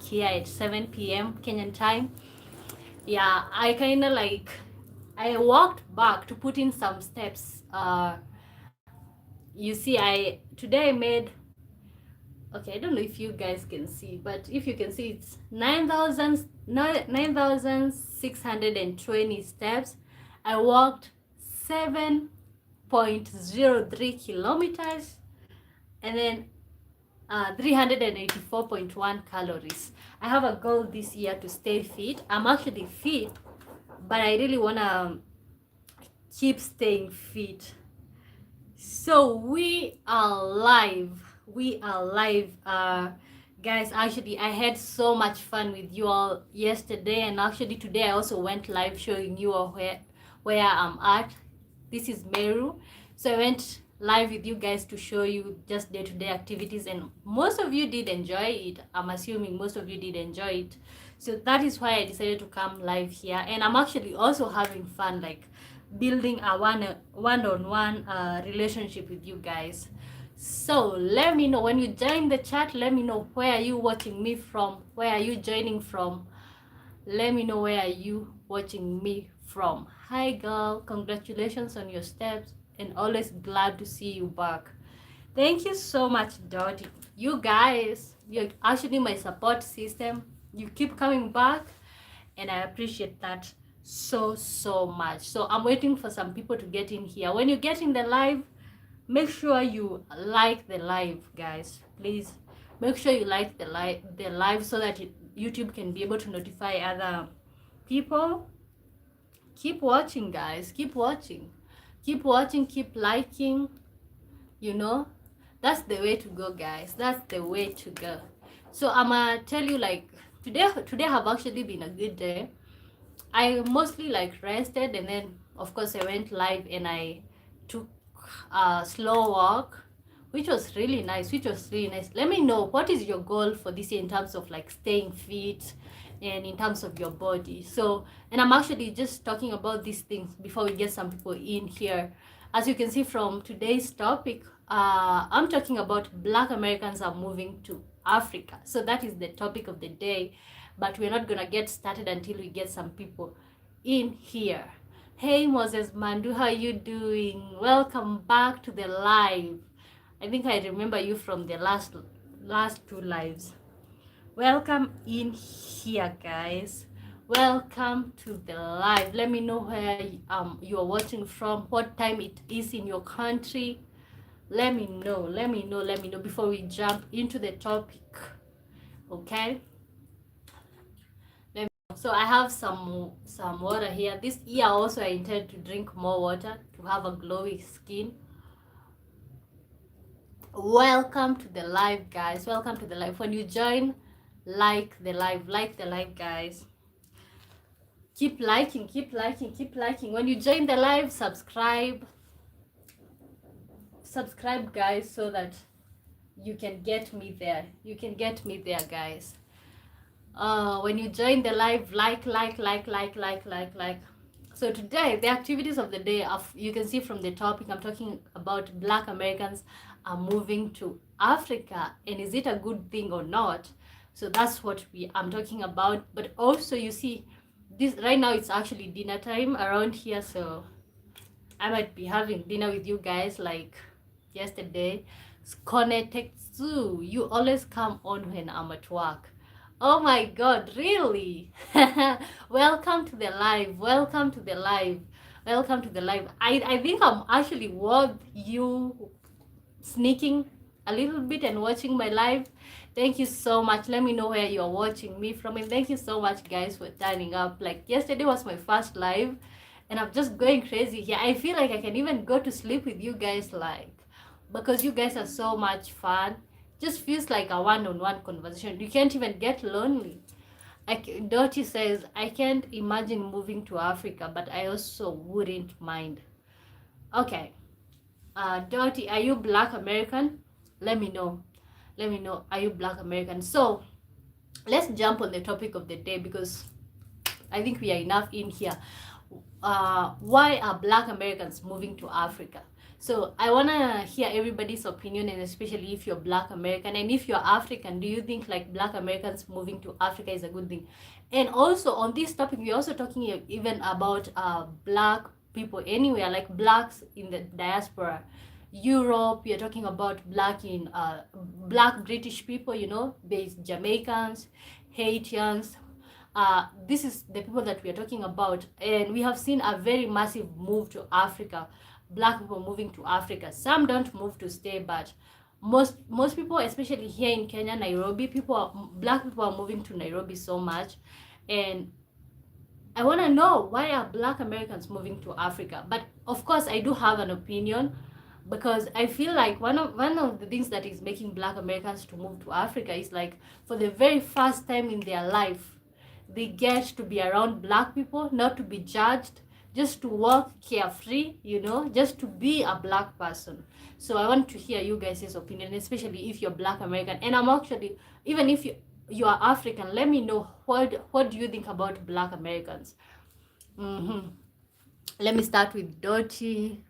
here at 7 p.m. Kenyan time. Yeah, I kind of like, I walked back to put in some steps. You see, today I made, okay, I don't know if you guys can see, but if you can see, it's 9,620 steps. I walked 7.03 kilometers, and then 384.1 calories. I have a goal this year to stay fit. I'm actually fit, but I really want to keep staying fit. So we are live. We are live. Guys, actually, I had so much fun with you all yesterday, and actually today I also went live showing you all where I'm at. This is Meru. So I went live with you guys to show you just day-to-day activities, and most of you did enjoy it. I'm assuming most of you did enjoy it. So that is why I decided to come live here, and I'm actually also having fun, like building a one-on-one relationship with you guys. So let me know when you join the chat. Let me know where are you watching me from, where are you joining from. Let me know where are you watching me from. Hi girl, congratulations on your steps, and always glad to see you back. Thank you so much, Dottie. You guys, you're actually my support system. You keep coming back, and I appreciate that so much. So I'm waiting for some people to get in here. When you get in the live, make sure you like the live, guys. Please make sure you like the live so that YouTube can be able to notify other people. Keep watching, guys. Keep watching, keep liking. You know, that's the way to go, guys. That's the way to go. So I'm gonna tell you, like, today have actually been a good day. I mostly like rested, and then of course I went live and I took a slow walk, which was really nice. Let me know, what is your goal for this year in terms of like staying fit and in terms of your body. So, and I'm actually just talking about these things before we get some people in here. As you can see from today's topic, I'm talking about Black Americans are moving to Africa. So that is the topic of the day, but we're not gonna get started until we get some people in here. Hey Moses Mandu, how you doing? Welcome back to the live. I think I remember you from the last two lives. Welcome in here, guys. Welcome to the live. Let me know where you are watching from, what time it is in your country. Let me know before we jump into the topic. Okay, so I have some water here. This year also I intend to drink more water to have a glowy skin. Welcome to the live, guys. Welcome to the live. When you join, like the live, guys. Keep liking. When you join the live, subscribe, guys, so that you can get me there. Guys. When you join the live, like. So today, the activities of the day, you can see from the topic, I'm talking about Black Americans are moving to Africa, and is it a good thing or not? So that's what I'm talking about. But also, you see, this right now it's actually dinner time around here, so I might be having dinner with you guys like yesterday. Skone Tekzu, you always come on when I'm at work. Oh my god, really? Welcome to the live. I think I'm actually worth you sneaking a little bit and watching my live. Thank you so much. Let me know where you're watching me from, and thank you so much, guys, for turning up. Like, yesterday was my first live, and I'm just going crazy here. I feel like I can even go to sleep with you guys, like, because you guys are so much fun. Just feels like a one-on-one conversation. You can't even get lonely. Dottie says, I can't imagine moving to Africa, but I also wouldn't mind. Okay. Dottie, are you Black American? Let me know. Are you Black American? So let's jump on the topic of the day, because I think we are enough in here. Why are Black Americans moving to Africa? So I want to hear everybody's opinion, and especially if you're Black American and if you're African, do you think like Black Americans moving to Africa is a good thing? And also on this topic, we're also talking even about Black people anywhere, like Blacks in the diaspora. Europe, we are talking about Black British people, you know, there's Jamaicans, Haitians. This is the people that we are talking about, and we have seen a very massive move to Africa. Black people moving to Africa. Some don't move to stay, but most people, especially here in Kenya, Nairobi, Black people are moving to Nairobi so much, and I want to know, why are Black Americans moving to Africa? But of course, I do have an opinion, because I feel like one of the things that is making Black Americans to move to Africa is like, for the very first time in their life, they get to be around Black people, not to be judged, just to walk carefree, you know, just to be a Black person. So I want to hear you guys' opinion, especially if you're Black American. And I'm actually, even if you are African, let me know what do you think about Black Americans. Let me start with Dottie.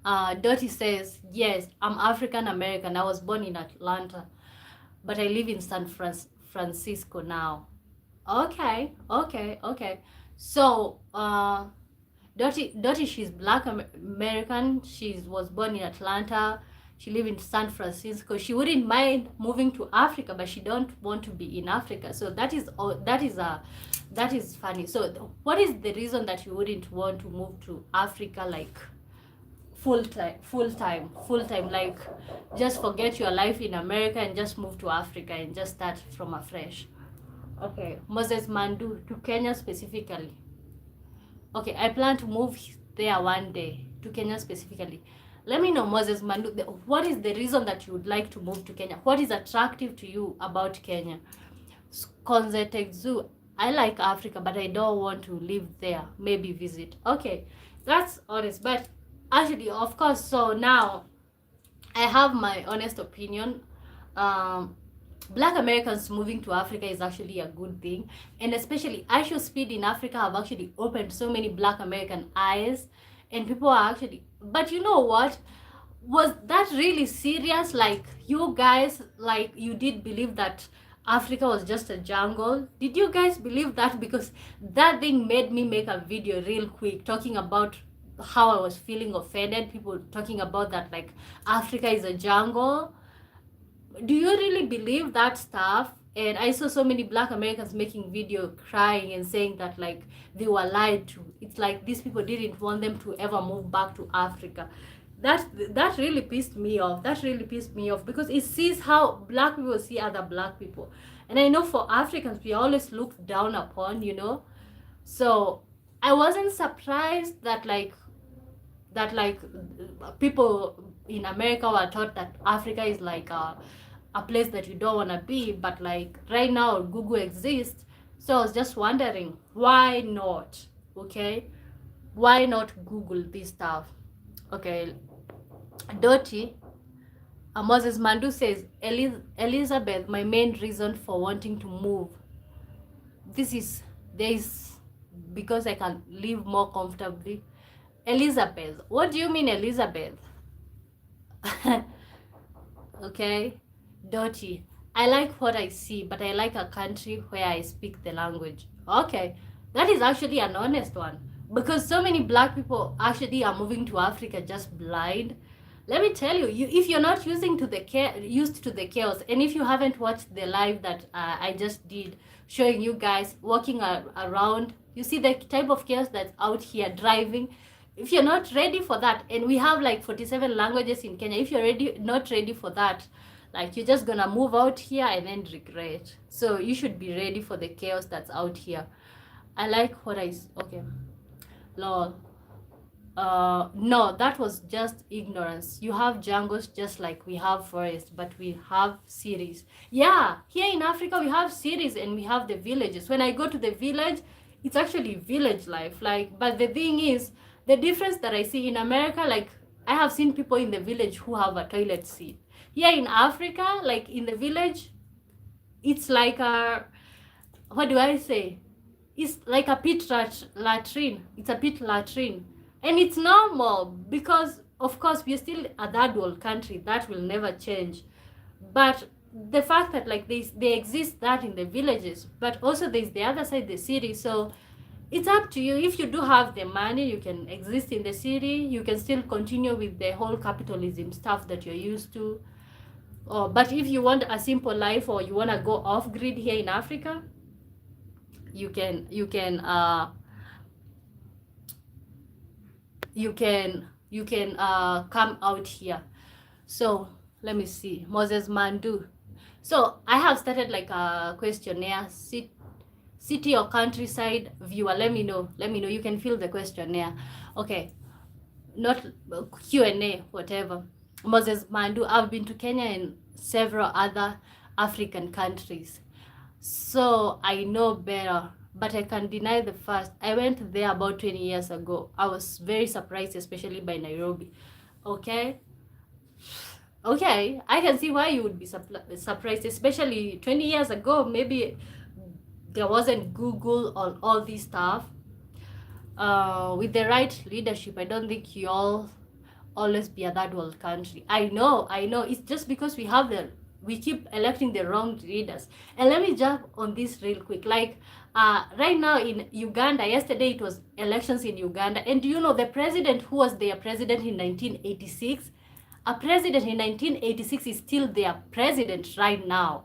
Dottie says, yes, I'm African American. I was born in Atlanta, but I live in San Francisco now. Okay. So, Dottie, she's Black American. She was born in Atlanta. She lives in San Francisco. She wouldn't mind moving to Africa, but she don't want to be in Africa. So that is funny. So what is the reason that you wouldn't want to move to Africa, like full time, like just forget your life in America and just move to Africa and just start from afresh? Okay, Moses Mandu, to Kenya specifically. Okay, I plan to move there one day, to Kenya specifically. Let me know, Moses Mandu, what is the reason that you would like to move to Kenya? What is attractive to you about Kenya? Konzete Zoo, I like Africa, but I don't want to live there. Maybe visit. Okay, that's honest. But actually, of course, so now I have my honest opinion. Black Americans moving to Africa is actually a good thing, and especially iShowSpeed in Africa have actually opened so many Black American eyes, and people are actually, but you know what, was that really serious? Like, you guys, like, you did believe that Africa was just a jungle? Did you guys believe that? Because that thing made me make a video real quick talking about how I was feeling offended, people talking about that, like, Africa is a jungle. Do you really believe that stuff? And I saw so many Black Americans making video crying and saying that, like, they were lied to. It's like these people didn't want them to ever move back to Africa. That really pissed me off. Because it sees how Black people see other Black people. And I know for Africans, we always looked down upon, you know. So I wasn't surprised that people in America were taught that Africa is like a place that you don't want to be. But like right now, Google exists. So I was just wondering, why not? Okay, why not Google this stuff? Okay, Dottie, Moses Mandu says, Elizabeth, my main reason for wanting to move, there is because I can live more comfortably. Elizabeth, what do you mean, Elizabeth? Okay, Dottie, I like what I see, but I like a country where I speak the language. Okay, that is actually an honest one, because so many Black people actually are moving to Africa just blind. Let me tell you, if you're not used to the chaos, and if you haven't watched the live that I just did, showing you guys walking around, you see the type of chaos that's out here driving. If you're not ready for that, and we have like 47 languages in Kenya, if you're not ready for that, like, you're just gonna move out here and then regret. So you should be ready for the chaos that's out here. I like what okay, lol. No, that was just ignorance. You have jungles just like we have forests, but we have cities. Yeah, here in Africa we have cities and we have the villages. When I go to the village, it's actually village life. Like, but the thing is, the difference that I see in America, like, I have seen people in the village who have a toilet seat. Here in Africa, like in the village, it's like a, what do I say? It's like a pit latrine. It's a pit latrine. And it's normal because of course, we're still a third world country. That will never change. But the fact that like they exist that in the villages, but also there's the other side, the city. So it's up to you. If you do have the money, you can exist in the city. You can still continue with the whole capitalism stuff that you're used to. But if you want a simple life, or you want to go off grid here in Africa, you can come out here. So let me see, Moses Mandu. So I have started like a questionnaire, city or countryside viewer. Let me know. You can fill the questionnaire. Okay, not Q&A, whatever. Moses Mandu, I've been to Kenya and several other African countries, so I know better, but I can deny the first. I went there about 20 years ago. I was very surprised, especially by Nairobi. Okay, I can see why you would be surprised, especially 20 years ago. Maybe there wasn't Google or all this stuff. With the right leadership, I don't think you all always be a third world country. I know. It's just because we keep electing the wrong leaders. And let me jump on this real quick. Like right now in Uganda, yesterday it was elections in Uganda. And do you know the president who was their president in 1986? A president in 1986 is still their president right now.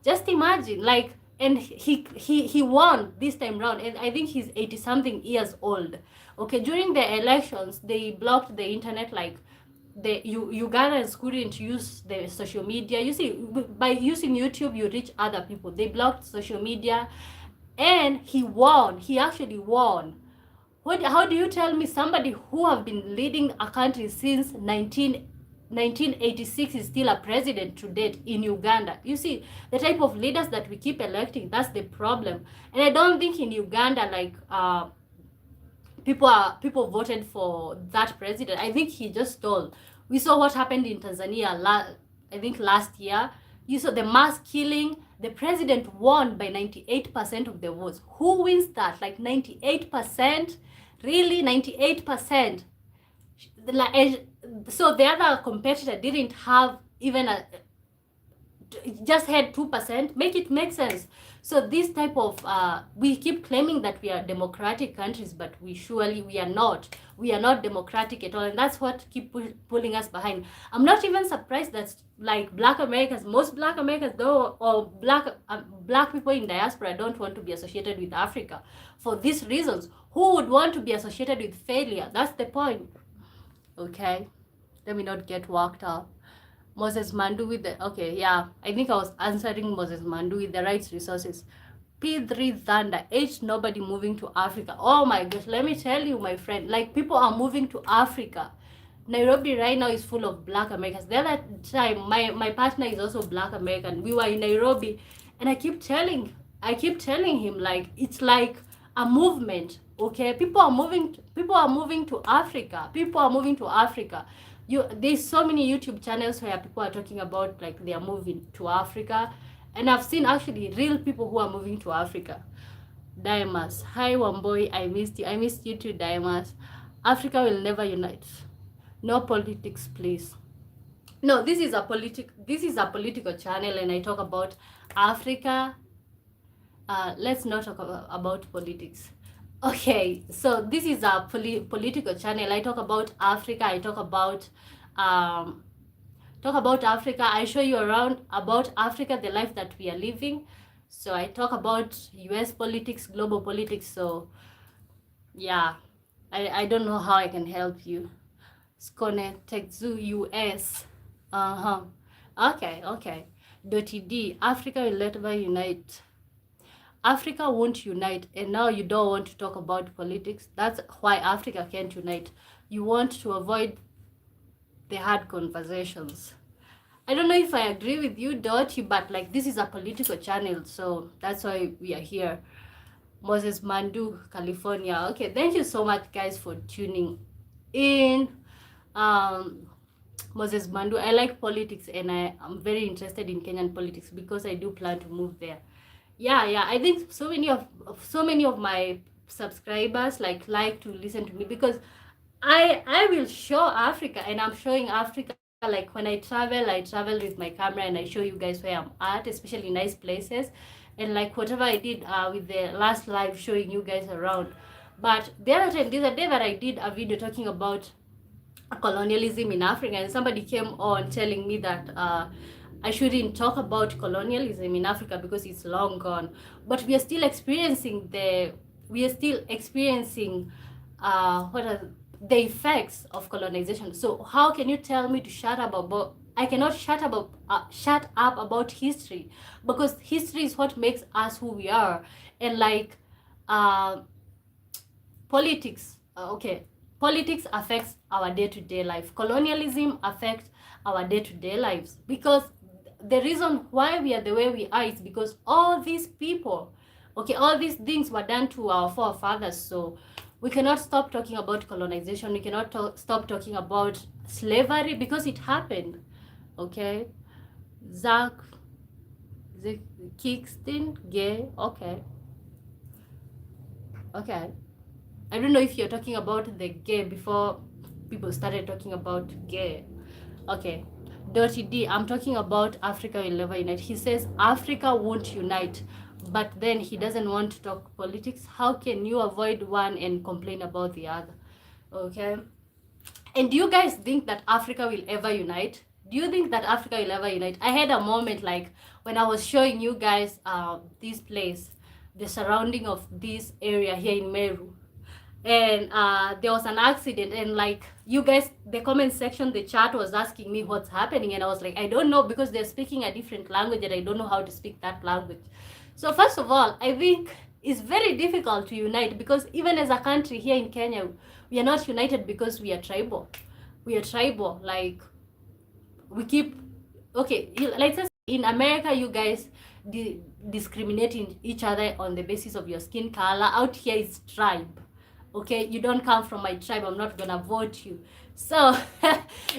Just imagine, like, and he won this time round, and I think he's 80 something years old. Okay, during the elections they blocked the internet. Like the Ugandans couldn't use the social media. You see, by using YouTube you reach other people. They blocked social media, and he won. He actually won. How do you tell me somebody who have been leading a country since 1986 is still a president to date in Uganda? You see, the type of leaders that we keep electing, that's the problem. And I don't think in Uganda, like, people voted for that president. I think he just stole. We saw what happened in Tanzania, I think last year. You saw the mass killing. The president won by 98% of the votes. Who wins that? Like 98%? Really? 98%? So the other competitor didn't have even just had 2%. Make it make sense. So this type of we keep claiming that we are democratic countries, but we are not. We are not democratic at all, and that's what keep pulling us behind. I'm not even surprised that like most black Americans though, or black people in diaspora don't want to be associated with Africa for these reasons. Who would want to be associated with failure? That's the point. Okay, let me not get worked up. Moses Mandu with the, okay, yeah, I think I was answering Moses Mandu with the right resources. P3 Thunder, H nobody moving to Africa. Oh my gosh, let me tell you, my friend, like people are moving to Africa. Nairobi right now is full of black Americans. The other time, my partner is also black American. We were in Nairobi, and I keep telling him, like, it's like a movement. Okay, people are moving to Africa. There's so many YouTube channels where people are talking about like they are moving to Africa, and I've seen actually real people who are moving to Africa. Diamas, hi Wamboi, I missed you too, Diamas. Africa will never unite. No politics, please. No, this is a political channel, and I talk about Africa. Let's not talk about politics. Okay, so this is a political channel. I talk about Africa. I talk about Africa. I show you around about Africa, the life that we are living. So I talk about US politics, global politics. So yeah, I don't know how I can help you. Skone Tekzu US. Okay. .ed, Africa will never unite. Africa won't unite, and now you don't want to talk about politics. That's why Africa can't unite. You want to avoid the hard conversations. I don't know if I agree with you, Dottie, but like this is a political channel, so that's why we are here. Moses Mandu, California. Okay, thank you so much, guys, for tuning in. Moses Mandu, I like politics, and I'm very interested in Kenyan politics because I do plan to move there. Yeah, I think so many of my subscribers like to listen to me because I will show Africa, and I'm showing Africa. Like when I travel with my camera and I show you guys where I'm at, especially nice places, and like whatever I did with the last live showing you guys around. But the other time, the other day that I did a video talking about colonialism in Africa, and somebody came on telling me that I shouldn't talk about colonialism in Africa because it's long gone. But we are still experiencing what are the effects of colonization. So how can you tell me to shut up about? I cannot shut up about history, because history is what makes us who we are, and like uh, politics okay, politics affects our day-to-day life, colonialism affects our day-to-day lives, because the reason why we are the way we are is because all these people, okay, all these things were done to our forefathers. So we cannot stop talking about colonization, we cannot stop talking about slavery, because it happened. Okay, Zach the Kingston gay. Okay, okay, I don't know if you're talking about the gay before people started talking about gay. Okay. Dirty D, I'm talking about Africa will never unite. He says Africa won't unite, but then he doesn't want to talk politics. How can you avoid one and complain about the other? Okay. And do you guys think that Africa will ever unite? Do you think that Africa will ever unite? I had a moment like when I was showing you guys this place, the surrounding of this area here in Meru, and there was an accident, and like you guys, the comment section, the chat was asking me what's happening, and I was like, I don't know, because they're speaking a different language and I don't know how to speak that language. So first of all, I think it's very difficult to unite, because even as a country here in Kenya, we are not united because we are tribal. We are tribal, like we keep, okay, like in America, you guys discriminating each other on the basis of your skin color. Out here is tribe. Okay, you don't come from my tribe, I'm not gonna vote you. So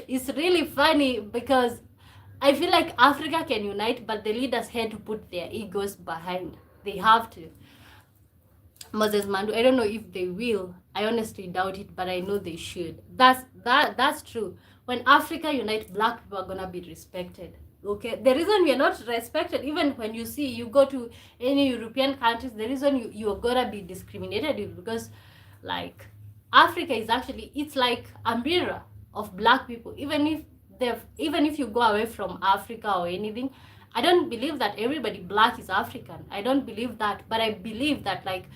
it's really funny, because I feel like Africa can unite, but the leaders had to put their egos behind. They have to. Moses Mandu, I don't know if they will. I honestly doubt it, but I know they should. That's true. When Africa unite, black people are gonna be respected. Okay, the reason we are not respected, even when you go to any European countries, the reason you're gonna be discriminated is because, like, Africa is actually, it's like a mirror of black people. Even if you go away from Africa or anything, I don't believe that everybody black is African. I don't believe that, but I believe that, like,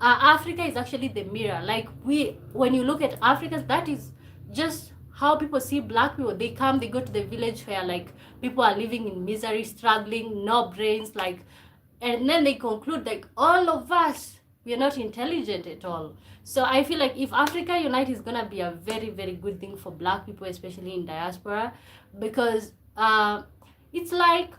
Africa is actually the mirror. Like, when you look at Africa, that is just how people see black people. They go to the village where, like, people are living in misery, struggling, no brains, like, and then they conclude, like, all of us, we are not intelligent at all. So I feel like if Africa unite is gonna be a very, very good thing for black people, especially in diaspora, because it's like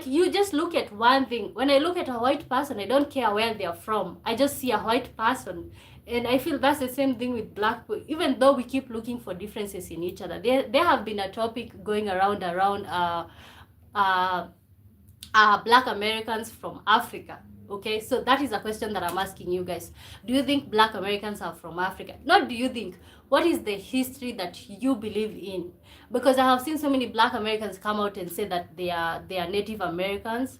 you just look at one thing. When I look at a white person, I don't care where they're from. I just see a white person. And I feel that's the same thing with black people. Even though we keep looking for differences in each other, there have been a topic going around black Americans from Africa. Okay, so that is a question that I'm asking you guys. Do you think black Americans are from Africa? Not do you think. What is the history that you believe in? Because I have seen so many black Americans come out and say that they are Native Americans.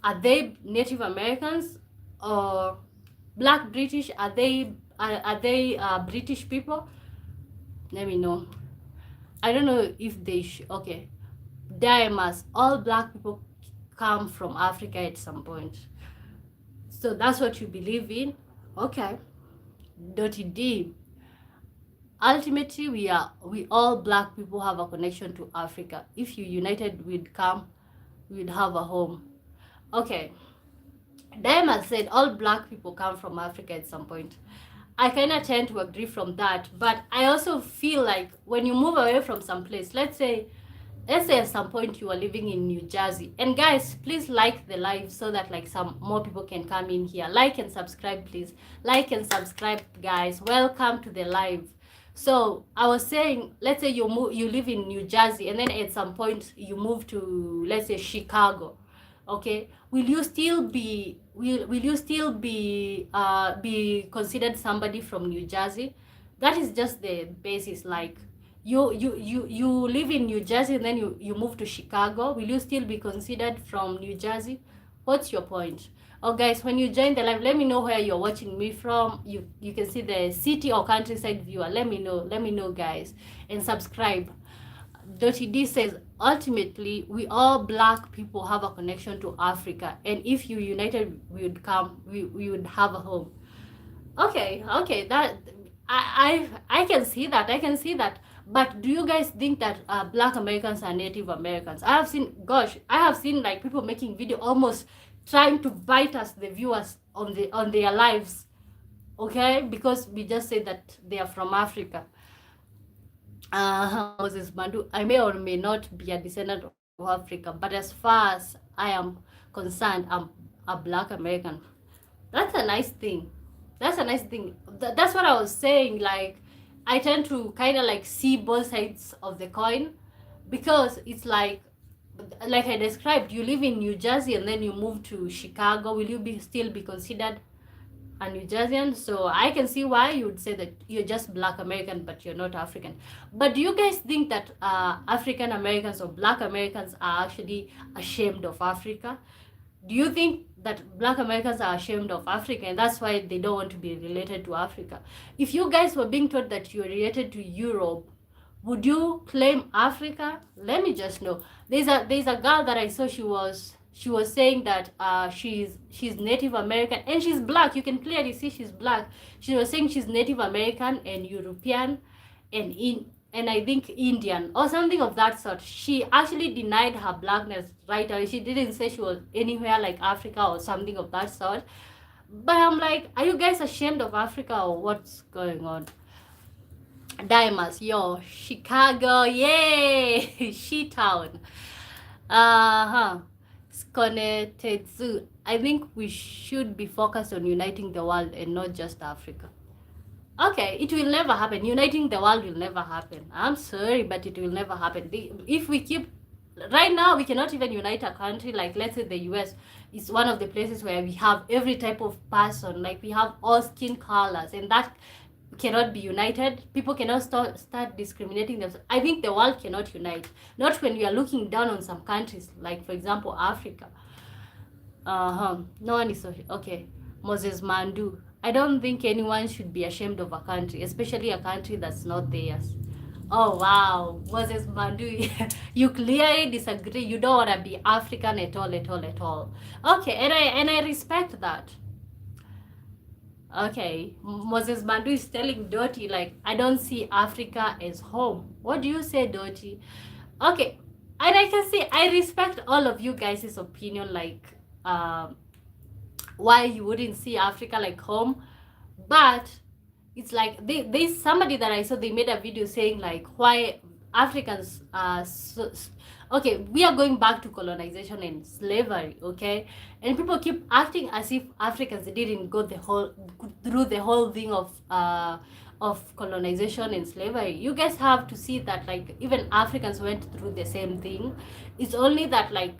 Are they Native Americans or black British? Are they British people? Let me know. I don't know if they okay. Diamas, all black people come from Africa at some point. So that's what you believe in? Okay. Dirty D. Ultimately, we all black people have a connection to Africa. If you united, we'd have a home. Okay. Diamond said all black people come from Africa at some point. I kind of tend to agree from that, but I also feel like when you move away from some place, let's say at some point you are living in New Jersey, and guys, please like the live so that, like, some more people can come in here. Like and subscribe, please. Like and subscribe, guys. Welcome to the live. So I was saying, let's say you live in New Jersey, and then at some point you move to, let's say, Chicago. Okay, will you still be will you still be considered somebody from New Jersey? That is just the basis. Like you live in New Jersey and then you move to Chicago. Will you still be considered from New Jersey? What's your point? Oh guys, when you join the live, let me know where you're watching me from. You can see the city or countryside viewer. Let me know guys, and subscribe. Dottie D says, ultimately, we all black people have a connection to Africa, and if you united, we would have a home. Okay, that I can see that. I can see that. But do you guys think that black Americans are Native Americans? I have seen like people making video almost trying to bite us, the viewers, on their lives, okay, because we just say that they are from Africa. Moses Mandu, I may or may not be a descendant of Africa, but as far as I am concerned, I'm a black American. That's a nice thing. That's a nice thing. That's what I was saying. Like, I tend to kind of like see both sides of the coin, because it's like I described, you live in New Jersey and then you move to Chicago. Will you still be considered a New Jerseyan? So I can see why you would say that you're just black American, but you're not African. But do you guys think that African Americans or black Americans are actually ashamed of Africa? Do you think that black Americans are ashamed of Africa and that's why they don't want to be related to Africa? If you guys were being told that you're related to Europe, would you claim Africa? Let me just know. There's a girl that I saw. She was saying that she's Native American and she's black. You can clearly see she's black. She was saying she's Native American and European and I think Indian or something of that sort. She actually denied her blackness right away. She didn't say she was anywhere like Africa or something of that sort. But I'm like, are you guys ashamed of Africa or what's going on? Diamonds, yo, Chicago, yay, She-Town. Skonetetsu. I think we should be focused on uniting the world and not just Africa. Okay, it will never happen. Uniting the world will never happen. I'm sorry, but it will never happen. If we keep... Right now, we cannot even unite a country. Like, let's say the US is one of the places where we have every type of person. Like, we have all skin colors. And that cannot be united. People cannot start discriminating themselves. I think the world cannot unite. Not when we are looking down on some countries. Like, for example, Africa. No one is... Okay. Moses Mandu. I don't think anyone should be ashamed of a country, especially a country that's not theirs. Oh wow, Moses Mandu, you clearly disagree. You don't want to be African at all. Okay, and I respect that. Okay, Moses Mandu is telling Dottie, like, I don't see Africa as home. What do you say, Dottie? Okay, and I can say I respect all of you guys' opinion, like, why you wouldn't see Africa like home. But it's like there's somebody that I saw, they made a video saying like why Africans are okay, we are going back to colonization and slavery, okay, and people keep acting as if Africans didn't go through the whole thing of colonization and slavery. You guys have to see that like even Africans went through the same thing. It's only that like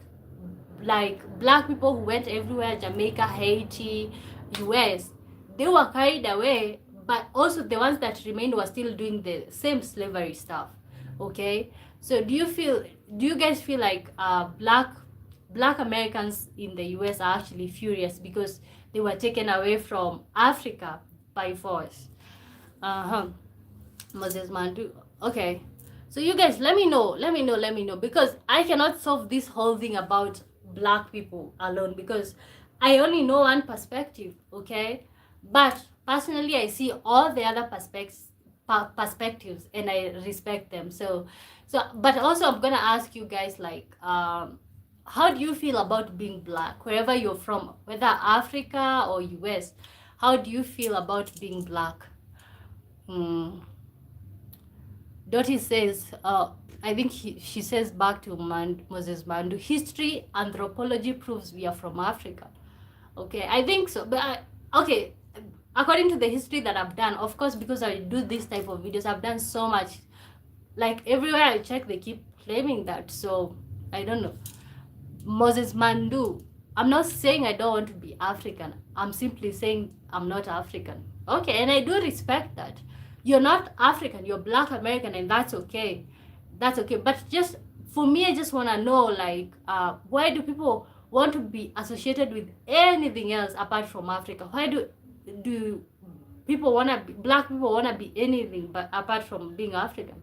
black people who went everywhere, Jamaica, Haiti, US, they were carried away, but also the ones that remained were still doing the same slavery stuff, okay? So do you guys feel like black Americans in the US are actually furious because they were taken away from Africa by force? Moses Mandu. Okay, so you guys let me know, because I cannot solve this whole thing about black people alone, because I only know one perspective, okay? But personally, I see all the other perspectives and I respect them. So but also I'm gonna ask you guys like how do you feel about being black wherever you're from, whether Africa or US? How do you feel about being black? Dottie says I think she says back to Moses Mandu, history, anthropology proves we are from Africa. Okay, I think so. But okay, according to the history that I've done, of course, because I do this type of videos, I've done so much. Like everywhere I check, they keep claiming that. So I don't know. Moses Mandu, I'm not saying I don't want to be African. I'm simply saying I'm not African. Okay, and I do respect that. You're not African, you're Black American, and that's okay. That's okay. But just for me, I just want to know, like, why do people want to be associated with anything else apart from Africa? Why do people want to be, Black people want to be anything but apart from being African?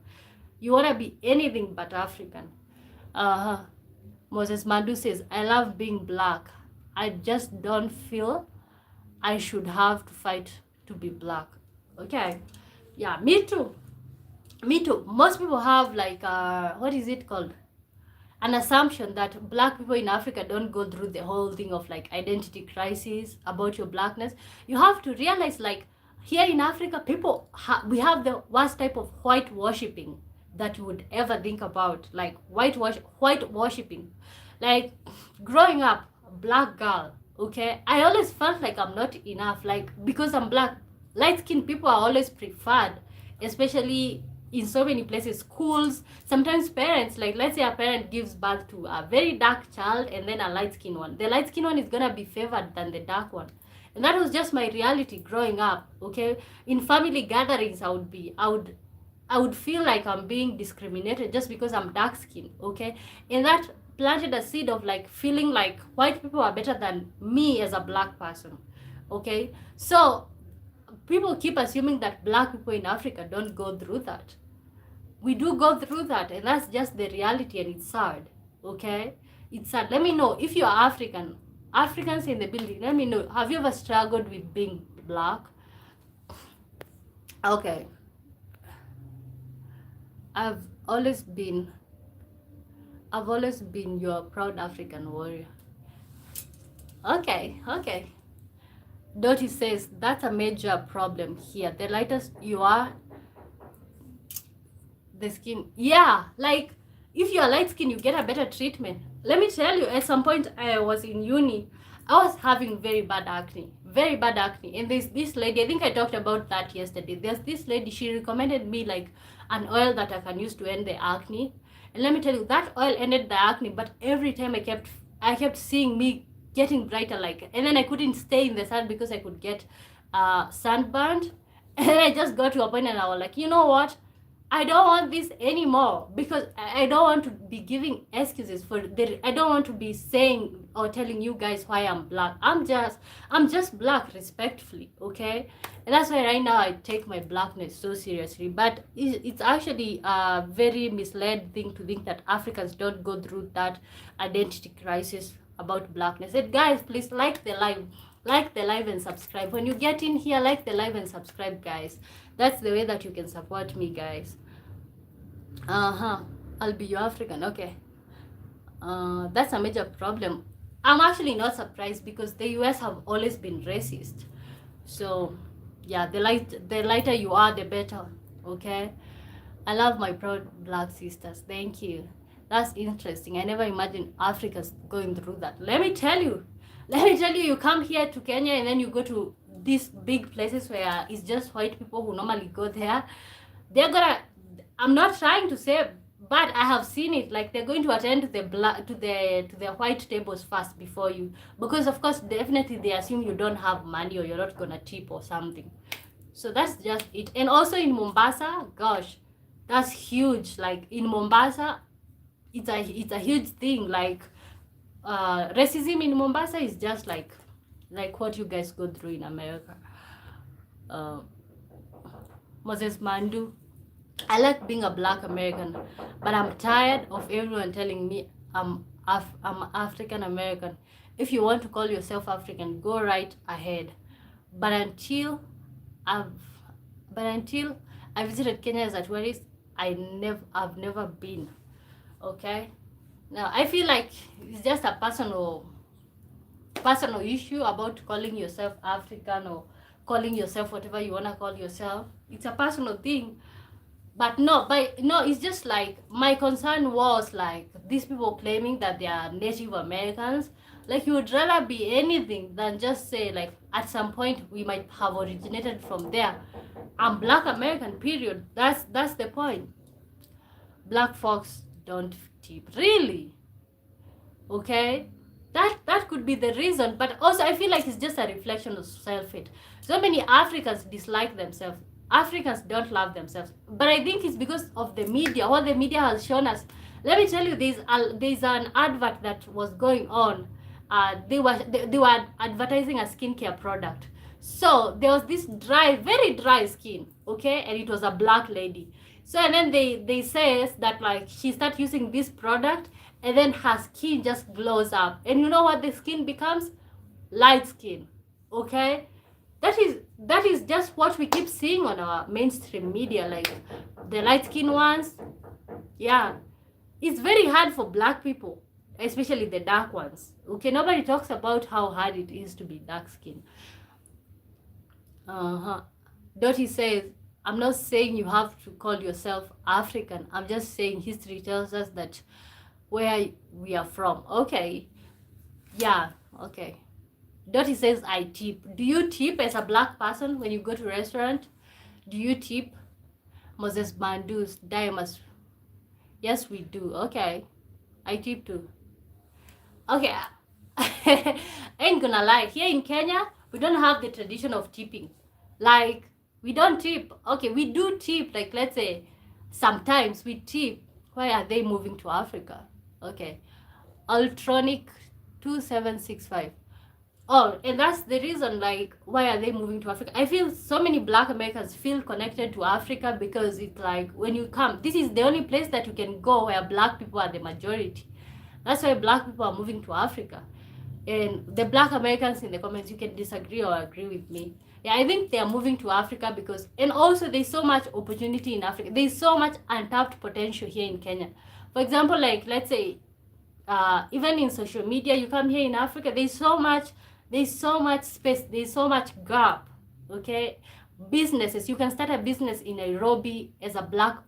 You want to be anything but African. Uh-huh. Moses Mandu says, I love being Black. I just don't feel I should have to fight to be Black. Okay. Yeah, me too. Me too. Most people have like, what is it called? An assumption that Black people in Africa don't go through the whole thing of like identity crisis about your Blackness. You have to realize, like, here in Africa, people, we have the worst type of white worshipping that you would ever think about. Like white worshipping. Like growing up, Black girl, okay, I always felt like I'm not enough, like, because I'm Black. Light-skinned people are always preferred, especially in so many places. Schools, sometimes parents, like, let's say a parent gives birth to a very dark child and then a light-skinned one. The light-skinned one is gonna be favored than the dark one. And that was just my reality growing up, okay? In family gatherings, I would feel like I'm being discriminated just because I'm dark-skinned, okay? And that planted a seed of like feeling like white people are better than me as a Black person, okay? So people keep assuming that Black people in Africa don't go through that. We do go through that, and that's just the reality, and it's sad, okay? It's sad. Let me know if you're African. Africans in the building, let me know. Have you ever struggled with being Black? Okay. I've always been your proud African warrior. Okay. Dottie says, that's a major problem here. The lighter you are, the skin. Yeah, like, if you're light skin, you get a better treatment. Let me tell you, at some point I was in uni, I was having very bad acne. And there's this lady, I think I talked about that yesterday. There's this lady, she recommended me like an oil that I can use to end the acne. And let me tell you, that oil ended the acne, but every time I kept seeing me getting brighter, like, and then I couldn't stay in the sun because I could get sunburned. And then I just got to a point and I was like, you know what? I don't want this anymore, because I don't want to be giving excuses for I don't want to be saying or telling you guys why I'm Black. I'm just Black, respectfully, okay? And that's why right now I take my Blackness so seriously. But it's actually a very misled thing to think that Africans don't go through that identity crisis about Blackness. And guys, please like the live and subscribe. When you get in here, like the live and subscribe, guys. That's the way that you can support me, guys. I'll be your African. Okay. That's a major problem. I'm actually not surprised, because the US have always been racist. So yeah, the lighter you are, the better. Okay. I love my proud Black sisters. Thank you. That's interesting. I never imagined Africans going through that. Let me tell you, you come here to Kenya and then you go to these big places where it's just white people who normally go there. I'm not trying to say, but I have seen it, like they're going to attend to the white tables first before you, because of course definitely they assume you don't have money or you're not gonna tip or something. So that's just it. And also in Mombasa, gosh, that's huge. Like in Mombasa, it's a huge thing. Like racism in Mombasa is just like what you guys go through in America. Moses Mandu, I like being a Black American, but I'm tired of everyone telling me I'm African American. If you want to call yourself African, go right ahead. But until I visited Kenya as a tourist, I've never been. Okay. Now I feel like it's just a personal issue about calling yourself African or calling yourself whatever you wanna call yourself. It's a personal thing. But no, it's just like, my concern was like these people claiming that they are Native Americans. Like, you would rather be anything than just say, like, at some point we might have originated from there. I'm Black American, period. That's the point. Black folks don't tip. Really? Okay? That could be the reason. But also I feel like it's just a reflection of self-hate. So many Africans dislike themselves. Africans don't love themselves. But I think it's because of the media. What the media has shown us. Let me tell you, there's an advert that was going on. They were advertising a skincare product. So there was this very dry skin, okay, and it was a black lady. So and then they says that like she start using this product, and then her skin just glows up, and you know what the skin becomes? Light skin, okay. That is just what we keep seeing on our mainstream media, like the light skin ones. Yeah, it's very hard for black people, especially the dark ones, okay. Nobody talks about how hard it is to be dark skin. Dottie says, I'm not saying you have to call yourself African. I'm just saying history tells us that where we are from. Okay. Yeah, okay. Dottie says, I tip. Do you tip as a black person when you go to a restaurant? Do you tip? Moses Bandus, Diamas. Yes, we do. Okay. I tip too. Okay. I ain't gonna lie. Here in Kenya, we don't have the tradition of tipping. Like, we don't tip. Okay, we do tip. Like, let's say, sometimes we tip. Why are they moving to Africa? Okay. Ultronic 2765. Oh, and that's the reason, like, why are they moving to Africa? I feel so many black Americans feel connected to Africa because it's like, when you come, this is the only place that you can go where black people are the majority. That's why black people are moving to Africa. And the black Americans in the comments, you can disagree or agree with me. Yeah, I think they are moving to Africa because, and also there's so much opportunity in Africa. There's so much untapped potential here in Kenya. For example, like, let's say, even in social media, you come here in Africa, there's so much space, there's so much gap, okay. Businesses, you can start a business in Nairobi as a black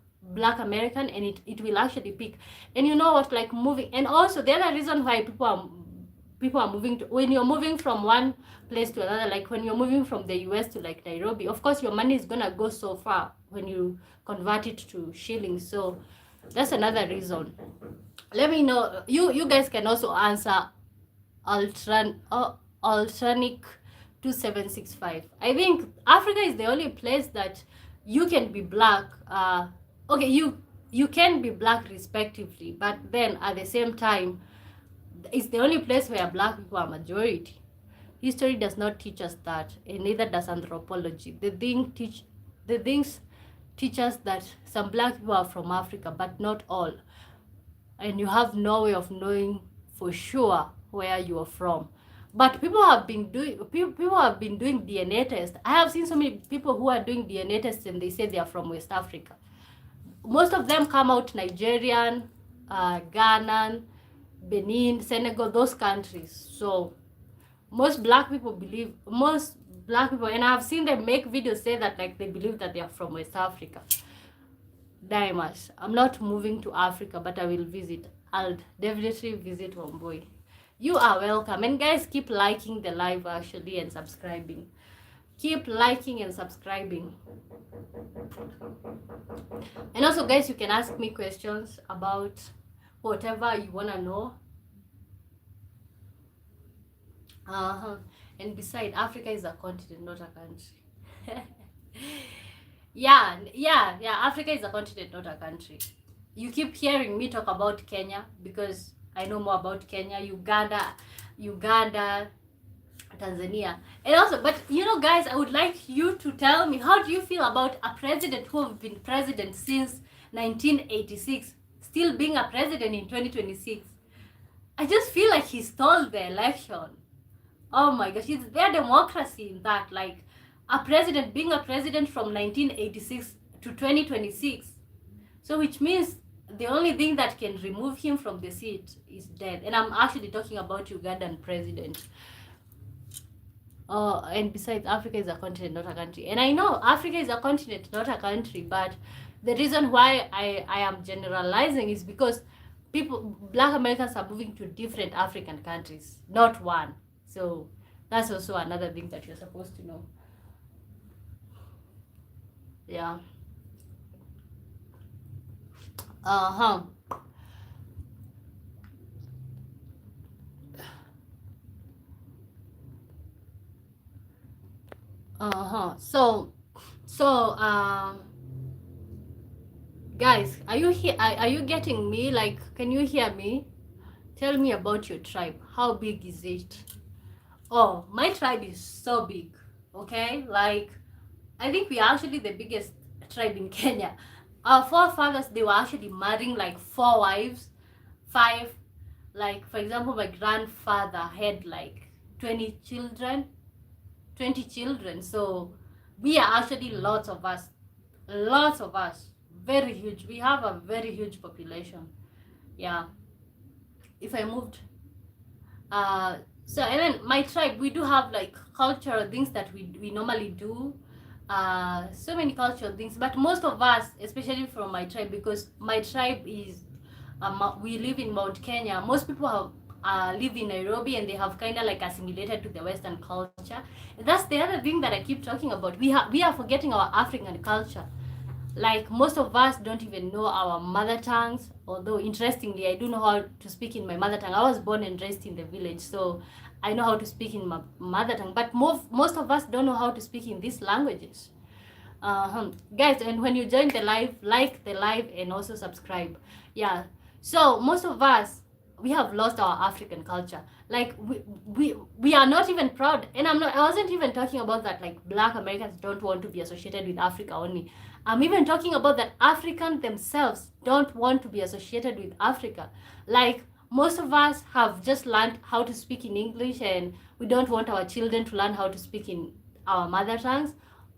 American, and it will actually pick. And you know what, like, moving, and also the other reason why people are moving to, when you're moving from one place to another, like when you're moving from the US to like Nairobi, of course your money is gonna go so far when you convert it to shillings. So that's another reason. Let me know, you guys can also answer Ultranic 2765. I think Africa is the only place that you can be black. Okay, you can be black respectively, but then at the same time, it's the only place where black people are majority. History does not teach us that, and neither does anthropology. The things teach us that some black people are from Africa, but not all. And you have no way of knowing for sure where you are from. But people have been doing DNA tests. I have seen so many people who are doing DNA tests and they say they are from West Africa. Most of them come out Nigerian, Ghanaian, Benin, Senegal, those countries. So most black people, and I've seen them make videos say that like they believe that they are from West Africa. Diamas, I'm not moving to Africa, but I will visit. I'll definitely visit Wamboi. You are welcome. And guys, keep liking the live actually and subscribing. Keep liking and subscribing. And also guys, you can ask me questions about whatever you want to know. And besides, Africa is a continent, not a country. Yeah, Africa is a continent, not a country. You keep hearing me talk about Kenya because I know more about Kenya, Uganda, Tanzania. And also, but you know guys, I would like you to tell me, how do you feel about a president who has been president since 1986 still being a president in 2026? I just feel like he stole the election. Oh my gosh, is there democracy in that? Like, a president being a president from 1986 to 2026. So which means the only thing that can remove him from the seat is death. And I'm actually talking about Ugandan president. Oh, and besides, Africa is a continent, not a country. And I know Africa is a continent, not a country, but the reason why I am generalizing is because black Americans are moving to different African countries, not one. So that's also another thing that you're supposed to know. Yeah. So guys, are you here? Are you getting me? Like, can you hear me? Tell me about your tribe. How big is it? Oh, my tribe is so big. Okay, like I think we are actually the biggest tribe in Kenya. Our forefathers, they were actually marrying like 4 wives, five. Like, for example, my grandfather had like 20 children, 20 children. So we are actually lots of us, very huge. We have a very huge population. Yeah. If I moved, uh, so and then my tribe, we do have like cultural things that we normally do, so many cultural things, but most of us, especially from my tribe, because my tribe is we live in Mount Kenya. Most people have live in Nairobi, and they have kind of like assimilated to the Western culture. And that's the other thing that I keep talking about. We are forgetting our African culture. Like, most of us don't even know our mother tongues, although interestingly I do know how to speak in my mother tongue. I was born and raised in the village, so I know how to speak in my mother tongue, but most of us don't know how to speak in these languages. Guys, and when you join the live, like the live and also subscribe. Yeah, so most of us, we have lost our African culture. Like, we are not even proud. And I wasn't even talking about that, like Black Americans don't want to be associated with Africa only. I'm even talking about that Africans themselves don't want to be associated with Africa. Like, most of us have just learned how to speak in English, and we don't want our children to learn how to speak in our mother tongues.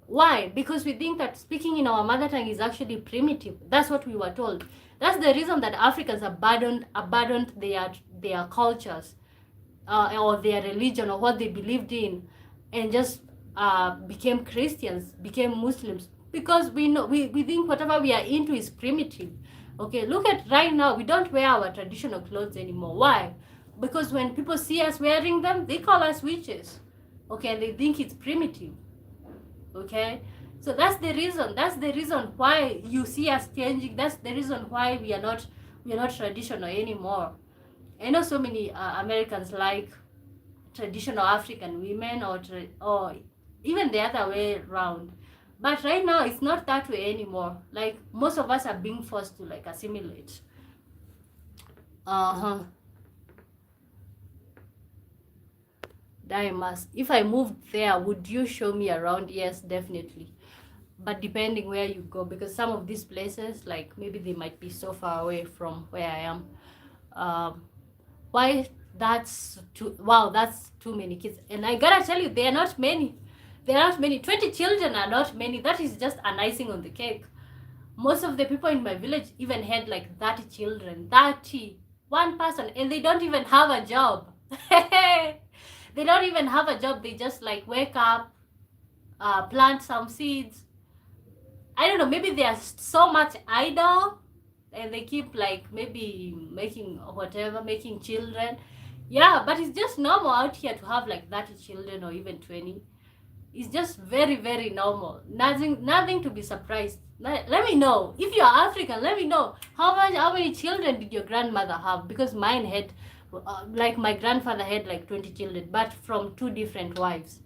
Why? Because we think that speaking in our mother tongue is actually primitive. That's what we were told. That's the reason that Africans abandoned their cultures, or their religion, or what they believed in, and just became Christians, became Muslims, because we know we think whatever we are into is primitive. Okay, look at right now, we don't wear our traditional clothes anymore. Why? Because when people see us wearing them, they call us witches. Okay, and they think it's primitive. Okay, so that's the reason why you see us changing. That's the reason why we are not traditional anymore. I know so many Americans like traditional African women, or even the other way around, but right now it's not that way anymore. Like, most of us are being forced to like assimilate. Uh-huh. Dimas, if I moved there, would you show me around? Yes, definitely. But depending where you go, because some of these places, like, maybe they might be so far away from where I am. Why? That's too many kids. And I gotta tell you, they are not many. There are not many. 20 children are not many. That is just an icing on the cake. Most of the people in my village even had like 30 children. 30. One person. And they don't even have a job. They don't even have a job. They just like wake up, plant some seeds. I don't know, maybe they are so much idle, and they keep like maybe making children. Yeah, but it's just normal out here to have like 30 children or even 20. It's just very, very normal. Nothing to be surprised. Let me know. If you are African, let me know. How many children did your grandmother have? Because mine had, like my grandfather had like 20 children, but from 2 different wives.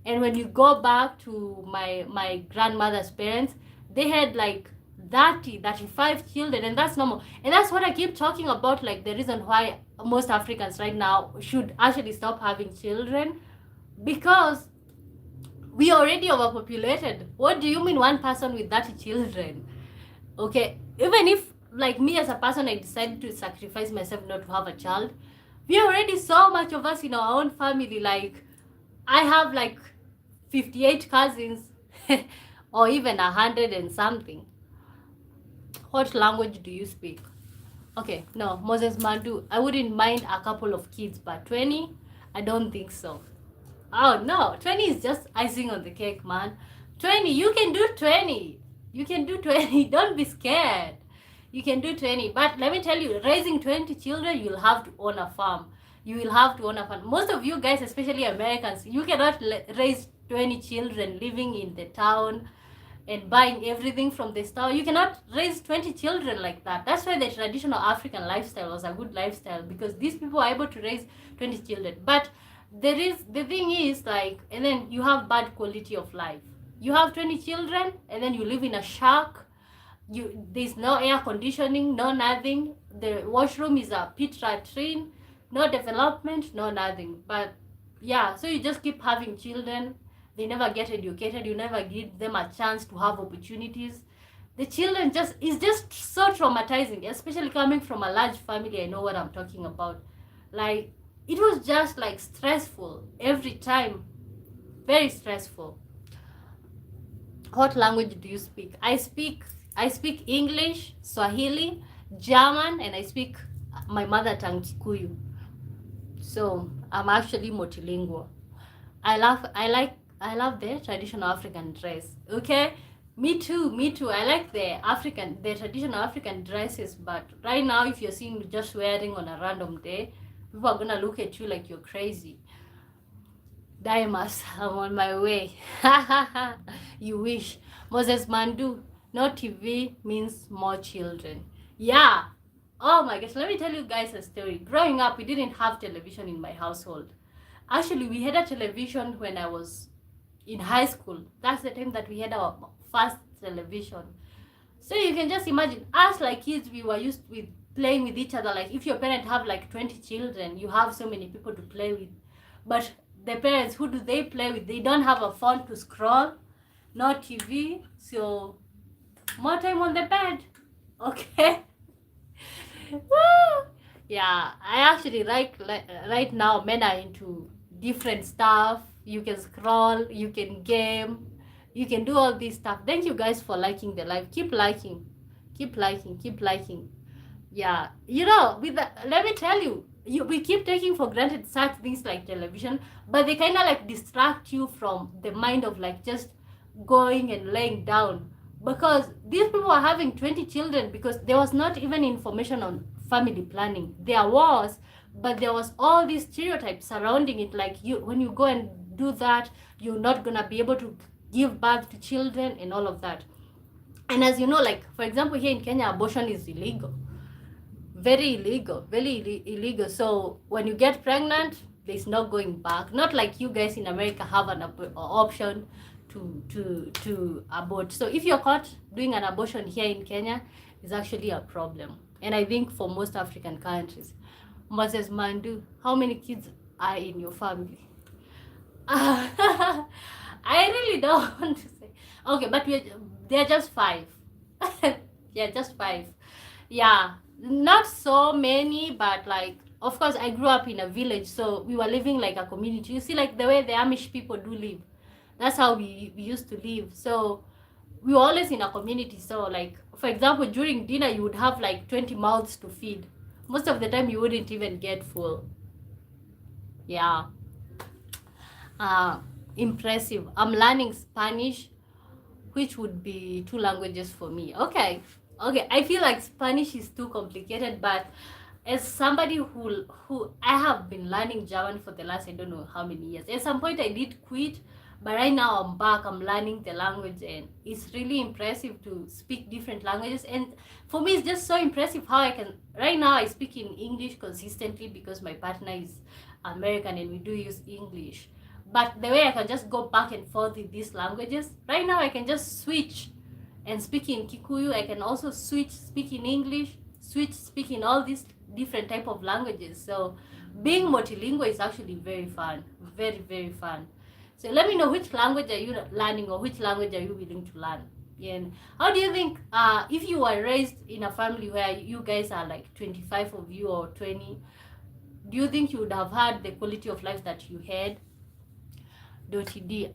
And when you go back to my grandmother's parents, they had like 35 children, and that's normal. And that's what I keep talking about, like the reason why most Africans right now should actually stop having children, because we are already overpopulated. What do you mean one person with 30 children? Okay, even if like me as a person, I decided to sacrifice myself not to have a child, we are already so much of us in our own family. Like, I have like 58 cousins, or even 100 and something. What language do you speak? Okay, no, Moses Mandu, I wouldn't mind a couple of kids, but 20, I don't think so. Oh no, 20 is just icing on the cake, man. 20, you can do 20. You can do 20. Don't be scared. You can do 20. But let me tell you, raising 20 children, you'll have to own a farm. You will have to own a farm. Most of you guys, especially Americans, you cannot raise 20 children living in the town and buying everything from the store. You cannot raise 20 children like that. That's why the traditional African lifestyle was a good lifestyle, because these people are able to raise 20 children. But The thing is like, and then you have bad quality of life. You have 20 children and then you live in a shack. There's no air conditioning, no nothing. The washroom is a pit latrine, no development, no nothing. But yeah, so you just keep having children. They never get educated. You never give them a chance to have opportunities. The children just, it's just so traumatizing, especially coming from a large family. I know what I'm talking about. Like, it was just like stressful every time, very stressful. What language do you speak? I speak English, Swahili, German, and I speak my mother tongue, Kikuyu. So I'm actually multilingual. I love the traditional African dress. Okay, me too. I like the traditional African dresses. But right now, if you're seeing just wearing on a random day, people are gonna look at you like you're crazy. Dimas, I'm on my way. You wish. Moses Mandu, no TV means more children. Yeah. Oh my gosh, let me tell you guys a story. Growing up, we didn't have television in my household. Actually, we had a television when I was in high school. That's the time that we had our first television. So you can just imagine us like kids, we were used with playing with each other. Like if your parents have like 20 children, you have so many people to play with. But the parents, who do they play with? They don't have a phone to scroll, no TV, so more time on the bed. Okay. Yeah, I actually like right now men are into different stuff. You can scroll, you can game, you can do all this stuff. Thank you guys for liking the live. Keep liking. Yeah, let me tell you, we keep taking for granted such things like television, but they kind of like distract you from the mind of like just going and laying down, because these people are having 20 children because there was not even information on family planning. There was, but there was all these stereotypes surrounding it, like when you go and do that, you're not gonna be able to give birth to children and all of that. And as you know, like for example, here in Kenya, abortion is illegal. Very illegal. So when you get pregnant, there's no going back. Not like you guys in America have an option to abort. So if you're caught doing an abortion here in Kenya, it's actually a problem. And I think for most African countries. Moses Mandu, how many kids are in your family? I really don't want to say. Okay, but they're just 5. Yeah, just 5. Yeah, not so many, but like, of course, I grew up in a village, so we were living like a community. You see, like the way the Amish people do live, that's how we used to live. So we were always in a community. So like, for example, during dinner, you would have like 20 mouths to feed. Most of the time, you wouldn't even get full. Yeah. Impressive. I'm learning Spanish, which would be 2 languages for me. Okay, I feel like Spanish is too complicated, but as somebody who I have been learning German for the last I don't know how many years. At some point I did quit, but right now I'm back. I'm learning the language, and it's really impressive to speak different languages. And for me, it's just so impressive how I can. Right now I speak in English consistently because my partner is American and we do use English. But the way I can just go back and forth with these languages, right now I can just switch and speak in Kikuyu. I can also switch, speak in English, switch, speak in all these different type of languages. So being multilingual is actually very fun, very fun. So let me know, which language are you learning, or which language are you willing to learn? And how do you think, if you were raised in a family where you guys are like 25 of you or 20, do you think you would have had the quality of life that you had? D.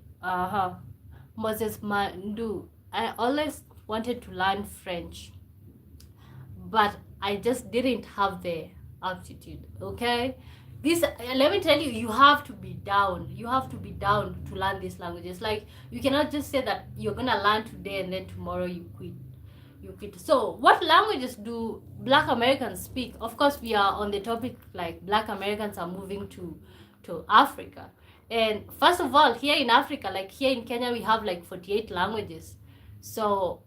Moses Mandu, I always wanted to learn French, but I just didn't have the aptitude. Okay, this, let me tell you, you have to be down. You have to be down to learn these languages. Like, you cannot just say that you're gonna learn today and then tomorrow you quit. So what languages do Black Americans speak? Of course, we are on the topic like Black Americans are moving to Africa. And first of all, here in Africa, like here in Kenya, we have like 48 languages. So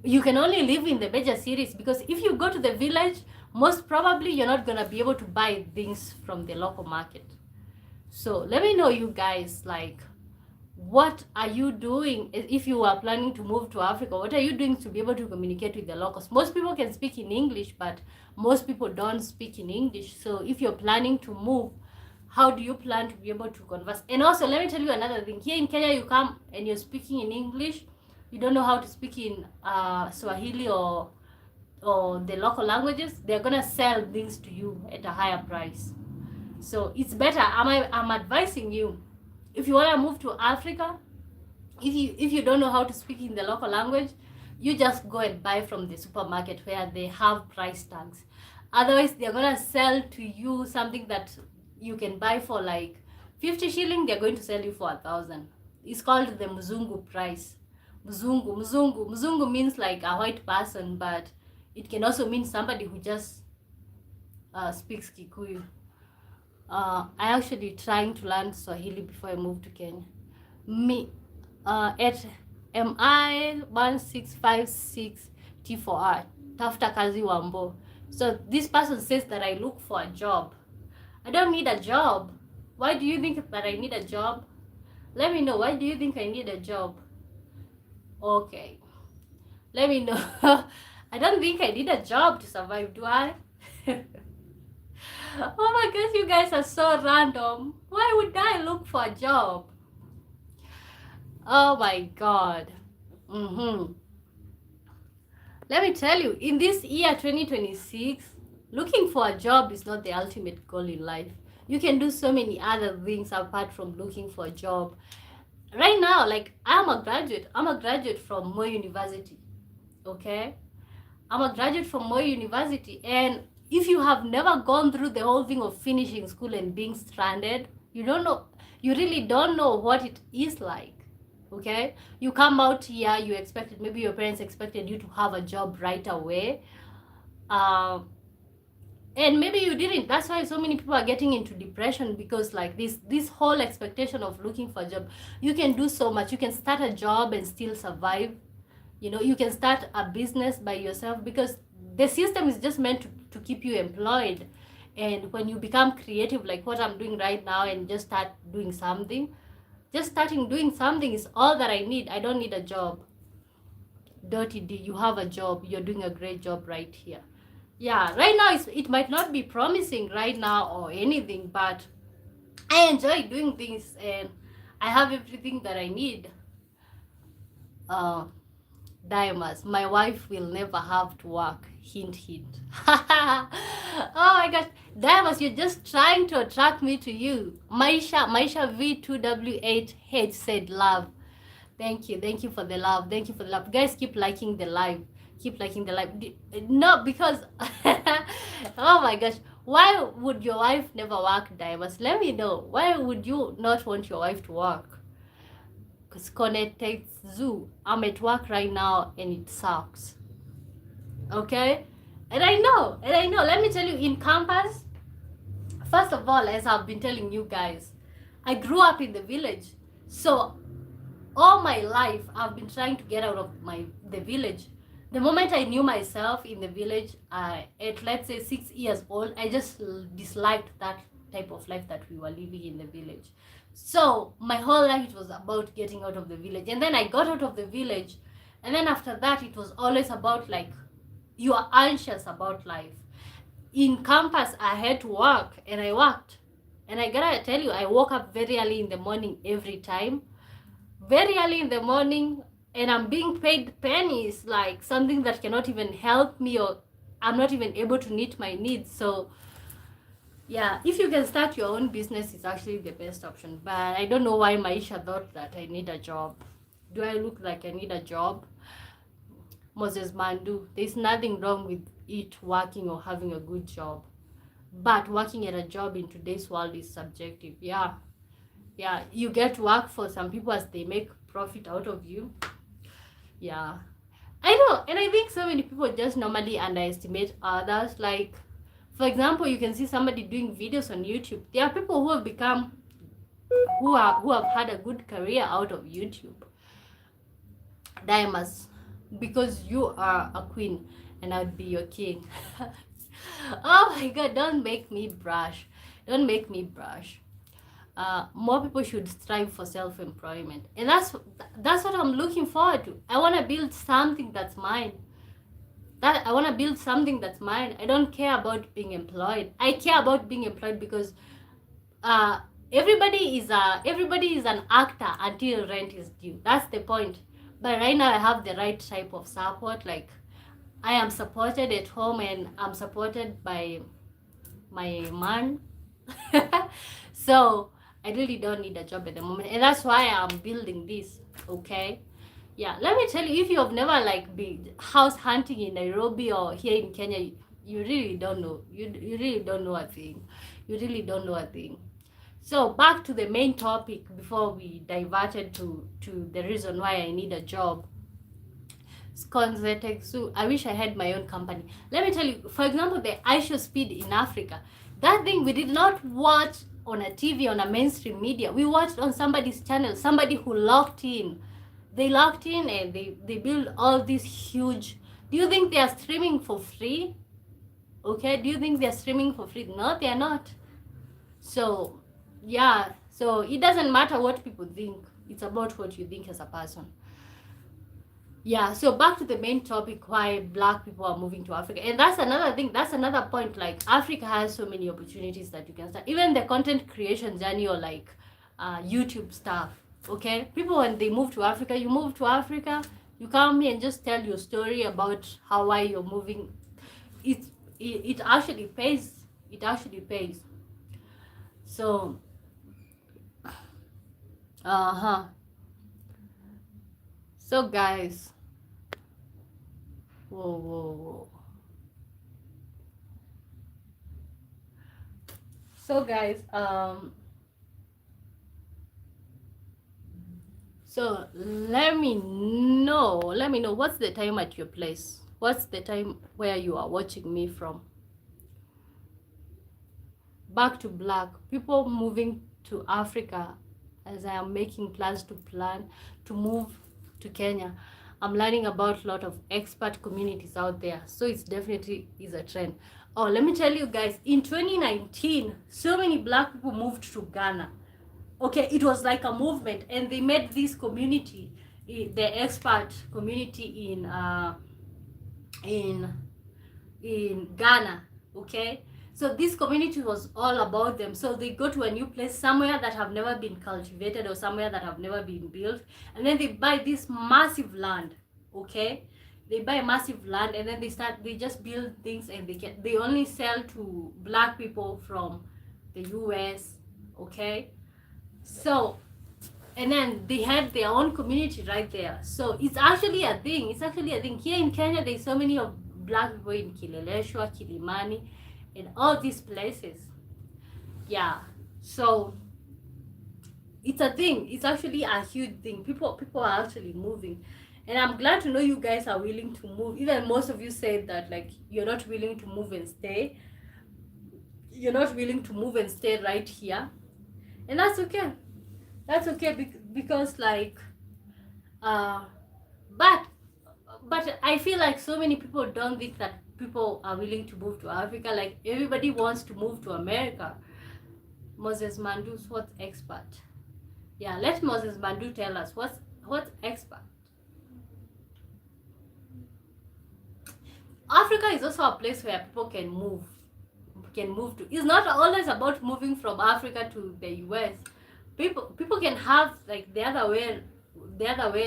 you can only live in the major cities, because if you go to the village, most probably you're not going to be able to buy things from the local market. So let me know, you guys, like, what are you doing if you are planning to move to Africa? What are you doing to be able to communicate with the locals? Most people can speak in English, but most people don't speak in English. So if you're planning to move, how do you plan to be able to converse? And also, let me tell you another thing. Here in Kenya, you come and you're speaking in English, you don't know how to speak in Swahili or the local languages, they're gonna sell things to you at a higher price. So it's better. I'm advising you, if you want to move to Africa, if you don't know how to speak in the local language, you just go and buy from the supermarket where they have price tags. Otherwise, they're gonna sell to you something that you can buy for like 50 shilling. They're going to sell you for 1,000. It's called the Mzungu price. Mzungu means like a white person, but it can also mean somebody who just speaks Kikuyu. I actually trying to learn Swahili before I moved to Kenya. Me at MI 1656 T4R, tafuta kazi Wambo. So this person says that I look for a job. I don't need a job. Why do you think that I need a job? Let me know. Why do you think I need a job? Okay, let me know. I don't think I need a job to survive, do I? Oh my gosh, you guys are so random. Why would I look for a job? Oh my god. Let me tell you, in this year 2026, looking for a job is not the ultimate goal in life. You can do so many other things apart from looking for a job. Right now, like, I'm a graduate from Moi University. Okay, I'm a graduate from Moi University, and if you have never gone through the whole thing of finishing school and being stranded, you really don't know what it is like. Okay, you come out here, you expected, maybe your parents expected you to have a job right away, and maybe you didn't. That's why so many people are getting into depression, because like this whole expectation of looking for a job. You can do so much. You can start a job and still survive. You can start a business by yourself, because the system is just meant to keep you employed. And when you become creative, like what I'm doing right now, and just start doing something, just starting doing something is all that I need. I don't need a job. Dirty D, you have a job. You're doing a great job right here. Yeah, right now it might not be promising right now or anything, but I enjoy doing things and I have everything that I need. Diamonds, my wife will never have to work. Hint, hint. Oh my gosh, Diamonds, you're just trying to attract me to you. Maisha V2W8H said love. Thank you for the love. Thank you for the love. Guys, keep liking the live. Keep liking the live. No, because oh my gosh, why would your wife never work, Diamonds? Let me know. Why would you not want your wife to work? Because Connect Zoo, I'm at work right now and it sucks. Okay? And I know. Let me tell you, in campus, first of all, as I've been telling you guys, I grew up in the village. So all my life, I've been trying to get out of the village. The moment I knew myself in the village, at let's say 6 years old, I just disliked that type of life that we were living in the village. So my whole life, it was about getting out of the village. And then I got out of the village. And then after that, it was always about like, you are anxious about life. In campus, I had to work, and I worked. And I gotta tell you, I woke up very early in the morning every time. Very early in the morning, and I'm being paid pennies, like something that cannot even help me, or I'm not even able to meet my needs. So yeah, if you can start your own business, it's actually the best option. But I don't know why Maisha thought that I need a job. Do I look like I need a job? Moses Mandu, there's nothing wrong with it working or having a good job, but working at a job in today's world is subjective. Yeah, you get work for some people as they make profit out of you. Yeah, I know. And I think so many people just normally underestimate others. Like, for example, you can see somebody doing videos on YouTube. There are people who have who have had a good career out of YouTube. Diamonds, because you are a queen and I'd be your king. Oh my god, don't make me brush. more people should strive for self-employment, and that's what I'm looking forward to. I want to build something that's mine. That I want to build something that's mine. I don't care about being employed. I care about being employed because uh, everybody is an actor until rent is due. That's the point. But right now I have the right type of support. Like, I am supported at home and I'm supported by my man. So I really don't need a job at the moment, and that's why I'm building this. Okay. Yeah, let me tell you, if you have never like been house hunting in Nairobi or here in Kenya, you really don't know. You really don't know a thing. You really don't know a thing. So back to the main topic before we diverted to the reason why I need a job. So I wish I had my own company. Let me tell you, for example, the iShow Speed in Africa. That thing we did not watch on a TV, on a mainstream media. We watched on somebody's channel, somebody who locked in. They locked in and they build all these huge. Do you think they are streaming for free? Okay, do you think they are streaming for free? No, they are not. So yeah, so it doesn't matter what people think. It's about what you think as a person. Yeah, so back to the main topic, why black people are moving to Africa. And that's another thing, that's another point. Like, Africa has so many opportunities that you can start. Even the content creation journey, or like YouTube stuff. Okay, people, when they move to Africa, you move to Africa, you come here and just tell your story about why you're moving. It actually pays. It actually pays. So so guys, whoa. So guys, so let me know what's the time at your place. What's the time where you are watching me from? Back to black people moving to Africa, as I am making plans to move to Kenya. I'm learning about a lot of expert communities out there, so it's definitely is a trend. Oh, let me tell you guys, in 2019, so many black people moved to Ghana. Okay, it was like a movement, and they made this community, the expert community in Ghana. Okay, so this community was all about them. So they go to a new place, somewhere that have never been cultivated or somewhere that have never been built, and then they buy this massive land. Okay, they buy massive land, and then they just build things, and they only sell to black people from the US. Okay, so, and then they had their own community right there. So it's actually a thing. It's actually a thing. Here in Kenya, there's so many of black people in Kileleshwa, Kilimani, and all these places. Yeah. So it's a thing. It's actually a huge thing. People are actually moving. And I'm glad to know you guys are willing to move. Even most of you said that, like, you're not willing to move and stay. You're not willing to move and stay right here. And that's okay. That's okay, because like but I feel like so many people don't think that people are willing to move to Africa. Like, everybody wants to move to America. Moses Mandu's what's expert? Yeah, let Moses Mandu tell us what's expert. Africa is also a place where people can move to. It's not always about moving from Africa to the US. People can have like the other way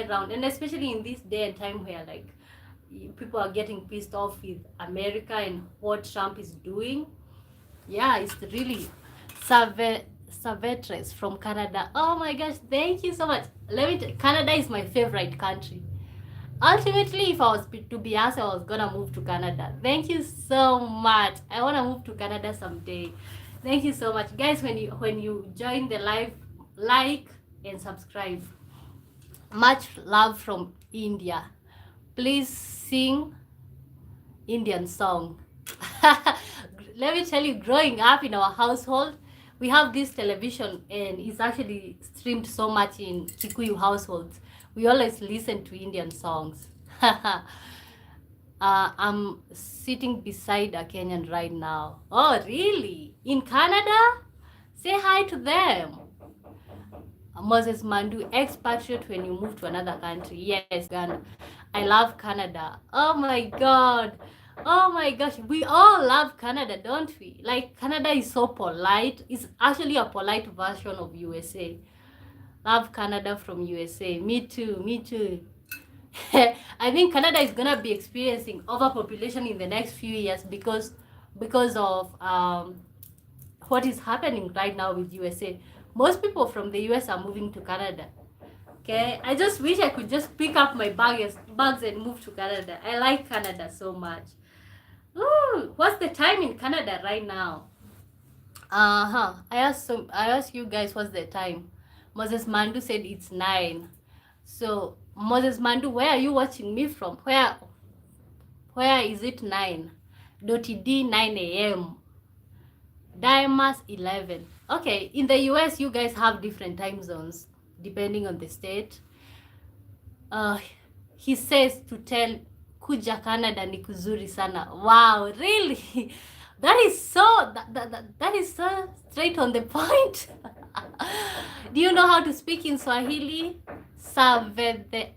around, and especially in this day and time where like people are getting pissed off with America and what Trump is doing. Yeah, it's really Savetres from Canada. Oh my gosh, thank you so much. Canada is my favorite country. Ultimately, if I was to be asked, I was gonna move to Canada. Thank you so much. I wanna move to Canada someday. Thank you so much, guys. When you join the live, like and subscribe. Much love from India. Please sing Indian song. Let me tell you, growing up in our household, we have this television, and it's actually streamed so much in Kikuyu households. We always listen to Indian songs. I'm sitting beside a Kenyan right now. Oh, really? In Canada? Say hi to them. Moses Mandu, expatriate when you move to another country. Yes, Ghana. I love Canada. Oh my God. Oh my gosh. We all love Canada, don't we? Like, Canada is so polite. It's actually a polite version of USA. Love Canada from USA. Me too. Me too. I think Canada is gonna be experiencing overpopulation in the next few years because of what is happening right now with USA. Most people from the US are moving to Canada. Okay, I just wish I could just pick up my bags and move to Canada. I like Canada so much. Ooh, what's the time in Canada right now? I asked you guys what's the time. Moses Mandu said it's 9. So Moses Mandu, where are you watching me from? Where is it 9? .d 9 a.m. Dimas 11. Okay, in the US you guys have different time zones depending on the state. He says to tell kuja Canada ni kuzuri sana. Wow, really? That is so straight on the point. Do you know how to speak in Swahili? Savedetres.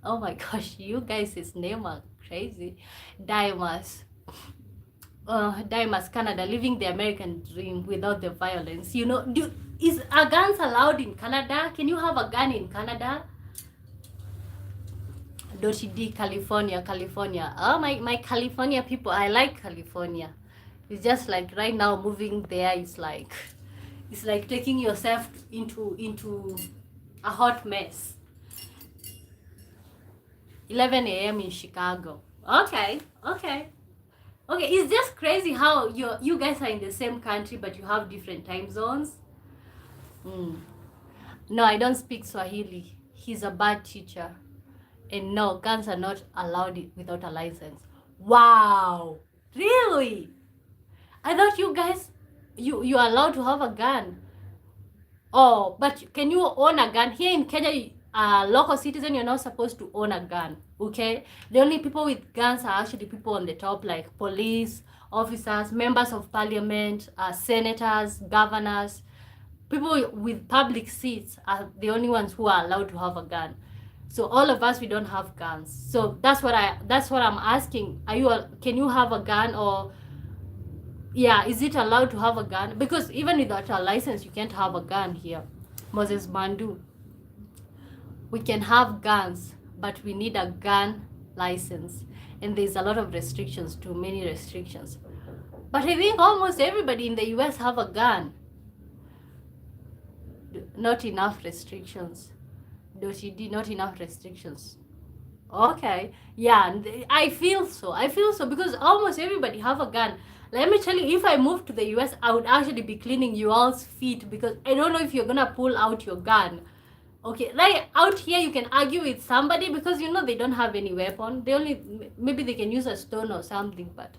Oh my gosh, you guys' name are crazy. Dimas. Dimas, Canada, living the American dream without the violence. You know, is a guns allowed in Canada? Can you have a gun in Canada? .d California. Oh, my California people, I like California. It's just like right now moving there is like, it's like taking yourself into a hot mess. 11 a.m. in Chicago. Okay. It's just crazy how you guys are in the same country but you have different time zones. No, I don't speak Swahili. He's a bad teacher. And no, guns are not allowed without a license. Wow, really? I thought you guys, you are allowed to have a gun. Oh, but can you own a gun? Here in Kenya, local citizen, you're not supposed to own a gun, okay? The only people with guns are actually people on the top, like police, officers, members of parliament, senators, governors. People with public seats are the only ones who are allowed to have a gun. So all of us, we don't have guns. So that's what I'm asking. Can you have a gun, or yeah, is it allowed to have a gun? Because even without a license, you can't have a gun here. Moses Bandu, we can have guns, but we need a gun license. And there's a lot of restrictions, too many restrictions. But I think almost everybody in the US have a gun. Not enough restrictions. Not enough restrictions. Okay, yeah, I feel so because almost everybody have a gun. Let me tell you, if I moved to the US, I would actually be cleaning you all's feet, because I don't know if you're gonna pull out your gun. Okay, like out here you can argue with somebody because you know they don't have any weapon. Maybe they can use a stone or something, but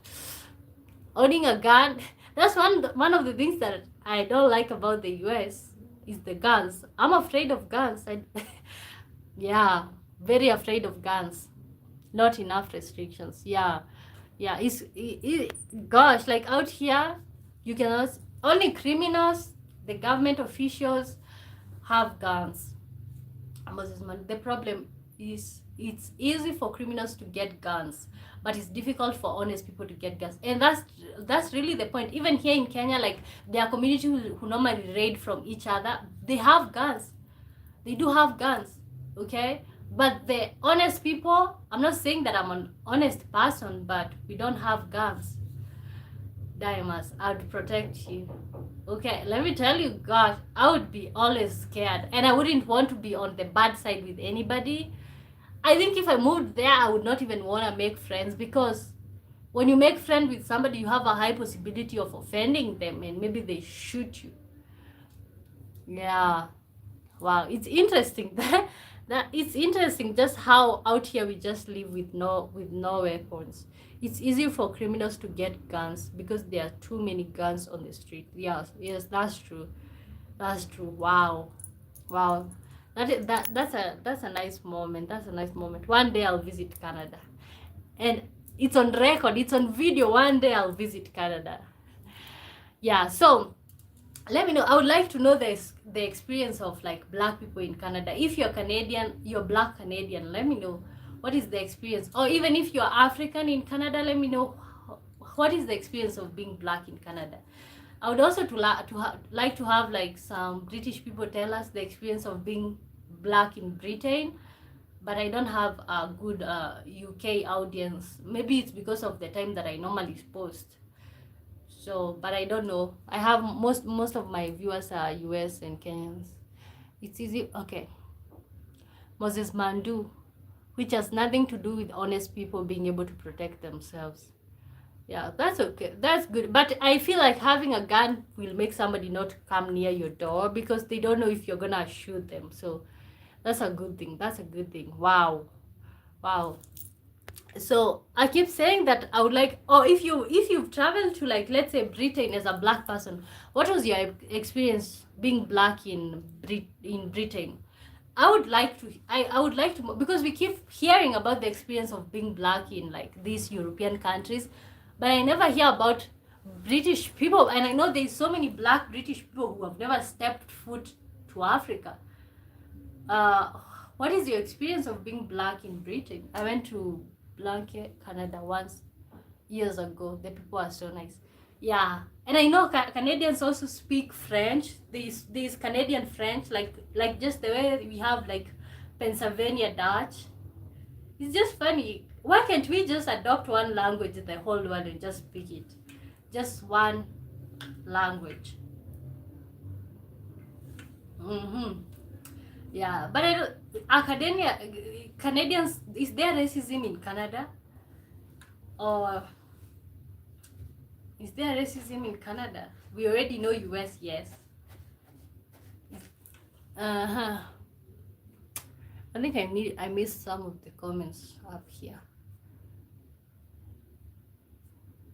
owning a gun, that's one of the things that I don't like about the US is the guns. I'm afraid of guns. Yeah, very afraid of guns. Not enough restrictions. Yeah, gosh, like out here you cannot, only criminals, the government officials have guns. The problem is it's easy for criminals to get guns, but it's difficult for honest people to get guns. And that's really the point. Even here in Kenya, like there are communities who normally raid from each other. They have guns. They do have guns, okay? But the honest people, I'm not saying that I'm an honest person, but we don't have guns. Diamonds, I would protect you. Okay, let me tell you, gosh, I would be always scared, and I wouldn't want to be on the bad side with anybody. I think if I moved there, I would not even want to make friends, because when you make friends with somebody, you have a high possibility of offending them, and maybe they shoot you. Yeah, wow, it's interesting. That it's interesting just how out here we just live with no weapons. It's easy for criminals to get guns because there are too many guns on the street. Yes, that's true. Wow. That's a nice moment. One day I'll visit Canada, and it's on record. It's on video. One day I'll visit Canada. Yeah. So let me know. I would like to know the experience of like black people in Canada. If you're Canadian, you're black Canadian, let me know what is the experience. Or even if you're African in Canada, let me know what is the experience of being black in Canada. I would also like to have like some British people tell us the experience of being black in Britain, but I don't have a good UK audience. Maybe it's because of the time that I normally post. So, but I don't know. I have most of my viewers are US and Kenyans. It's easy. Okay. Moses Mandu, which has nothing to do with honest people being able to protect themselves. Yeah, that's okay. That's good. But I feel like having a gun will make somebody not come near your door because they don't know if you're gonna shoot them. So that's a good thing. That's a good thing. Wow. Wow. So I keep saying that I would like, or if you've traveled to, like, let's say Britain as a black person, what was your experience being black in Britain? I would like to, because we keep hearing about the experience of being black in like these European countries, but I never hear about British people. And I know there's so many black British people who have never stepped foot to Africa. uh what is your experience of being black in Britain? I went to Blanket, Canada once years ago. The people are so nice. Yeah, and I know Canadians also speak French. These Canadian French, like just the way we have like Pennsylvania Dutch. It's just funny. Why can't we just adopt one language in the whole world and just speak it? Just one language. Mm-hmm. Yeah, but I don't. Academia, Canadians, is there racism in Canada, or is there racism in Canada? We already know US, yes. Uh-huh. I think I missed some of the comments up here.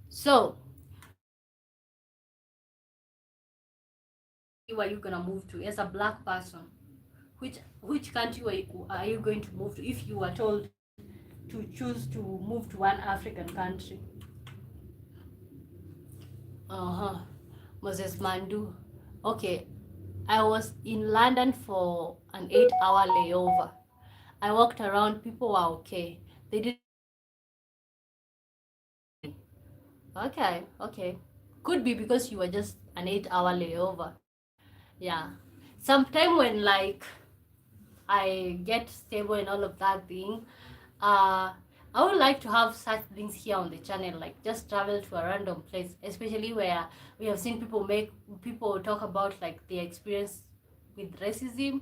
So, where are you gonna move to as a black person? Which country are you going to move to if you were told to choose to move to one African country? Uh-huh. Moses Mandu. Okay. I was in London for an 8-hour layover. I walked around, people were okay. They didn't. Okay, okay. Could be because you were just an 8-hour layover. Yeah. Sometime when like I get stable and all of that thing, I would like to have such things here on the channel, like just travel to a random place, especially where we have seen people talk about like their experience with racism,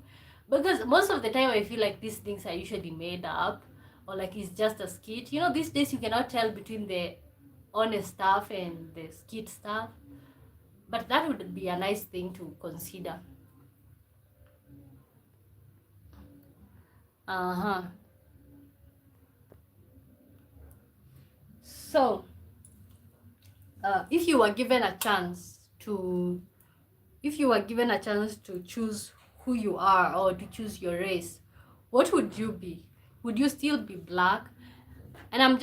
because most of the time I feel like these things are usually made up, or like it's just a skit. You know, these days you cannot tell between the honest stuff and the skit stuff, but that would be a nice thing to consider. Uh-huh. So if you were given a chance to if you were given a chance to choose who you are or to choose your race, what would you be? Would you still be black? And I'm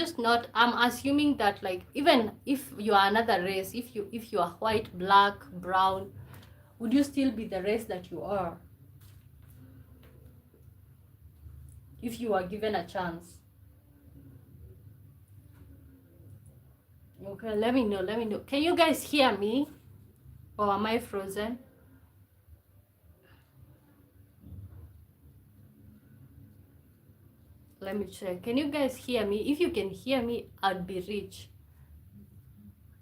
assuming that, like, even if you are another race, if you are white, black, brown, would you still be the race that you are if you are given a chance? Okay, let me know. Can you guys hear me, or am I frozen? Let me check. Can you guys hear me? If you can hear me, I'd be rich.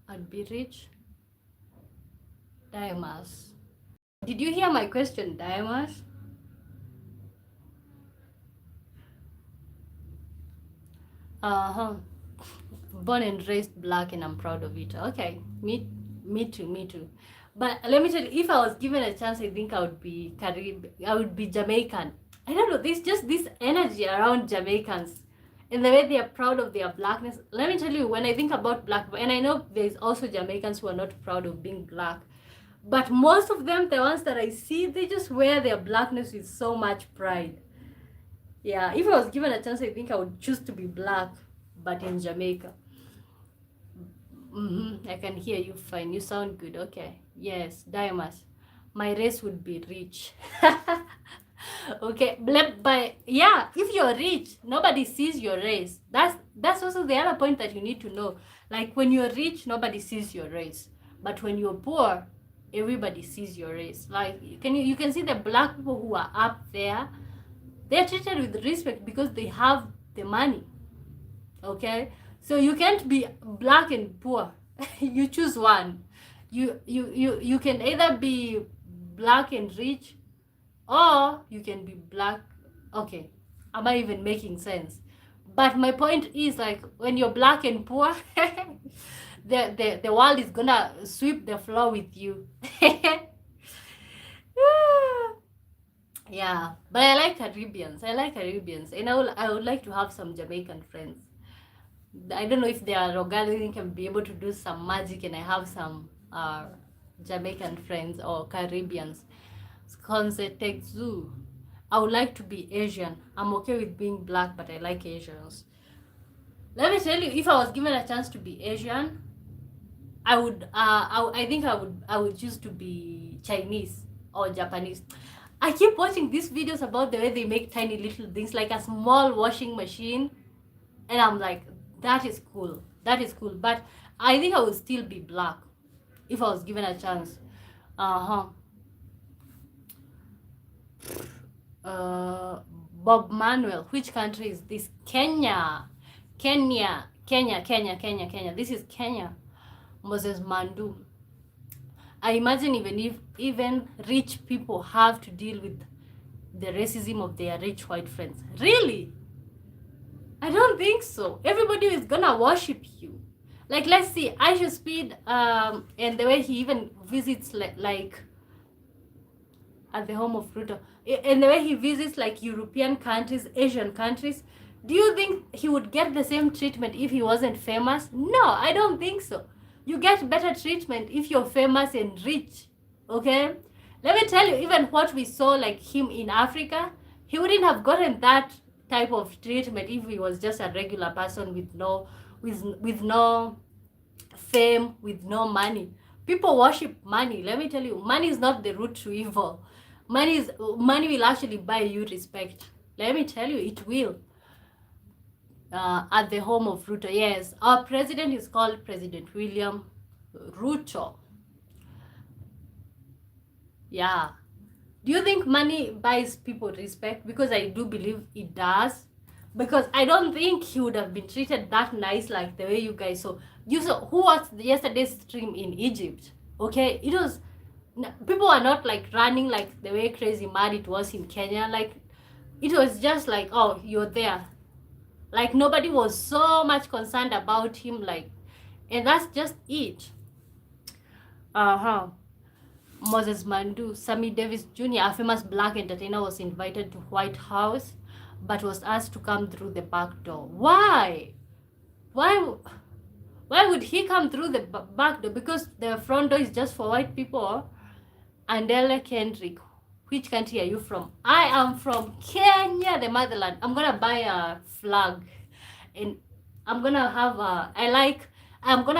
I'd be rich. Diamas. Did you hear my question, Diamas? Uh-huh. Born and raised black, and I'm proud of it. Okay. Me too. But let me tell you, if I was given a chance, I think I would be I would be Jamaican. I don't know, there's just this energy around Jamaicans and the way they are proud of their blackness. Let me tell you, when I think about black, and I know there's also Jamaicans who are not proud of being black, but most of them, the ones that I see, they just wear their blackness with so much pride. Yeah, if I was given a chance, I think I would choose to be black, but in Jamaica. I can hear you fine. You sound good. Okay. Yes, Diamas. my race would be rich. Okay, but yeah, if you're rich, nobody sees your race. That's also the other point that you need to know. Like when you're rich, nobody sees your race, but when you're poor, everybody sees your race. Like you can see the black people who are up there, they're treated with respect because they have the money. Okay, so you can't be black and poor. You choose one. You can either be black and rich, or you can be black. Okay, am I even making sense? But my point is, like, when you're black and poor, the world is gonna sweep the floor with you. Yeah, but I like Caribbeans. And I would like to have some Jamaican friends. I don't know if they are organic and be able to do some magic, and I have some Jamaican friends or Caribbeans. Zoo. I would like to be Asian. I'm okay with being black, but I like Asians. Let me tell you, if I was given a chance to be Asian, I would. I think I would choose to be Chinese or Japanese. I keep watching these videos about the way they make tiny little things, like a small washing machine, and I'm like, that is cool. That is cool. But I think I would still be black if I was given a chance. Bob Manuel, which country is this? Kenya. This is Kenya. Moses Mandu. I imagine even rich people have to deal with the racism of their rich white friends. Really? I don't think so. Everybody is gonna worship you. Like, let's see, Aisha Speed, and the way he even visits like at the home of Ruto, and the way he visits like European countries, Asian countries. Do you think he would get the same treatment if he wasn't famous? No, I don't think so. You get better treatment if you're famous and rich. Okay? Let me tell you, even what we saw like him in Africa, he wouldn't have gotten that type of treatment if he was just a regular person with no fame, with no money. People worship money. Let me tell you, money is not the root to evil. Money will actually buy you respect. Let me tell you, it will. At the home of Ruto, yes, our president is called President William Ruto. Yeah. Do you think money buys people respect? Because I do believe it does. Because I don't think he would have been treated that nice like the way you guys saw. You saw who watched yesterday's stream in Egypt. Okay, it was, people are not like running like the way crazy mad it was in Kenya. Like, it was just like, oh, you're there. Like, nobody was so much concerned about him, like, and that's just it. Moses Mandu, Sammy Davis Jr., a famous black entertainer, was invited to White House, but was asked to come through the back door. Why? Why would he come through the back door? Because the front door is just for white people. Andele Kendrick, which country are you from? I am from Kenya, the motherland. I'm gonna buy a flag, and I'm gonna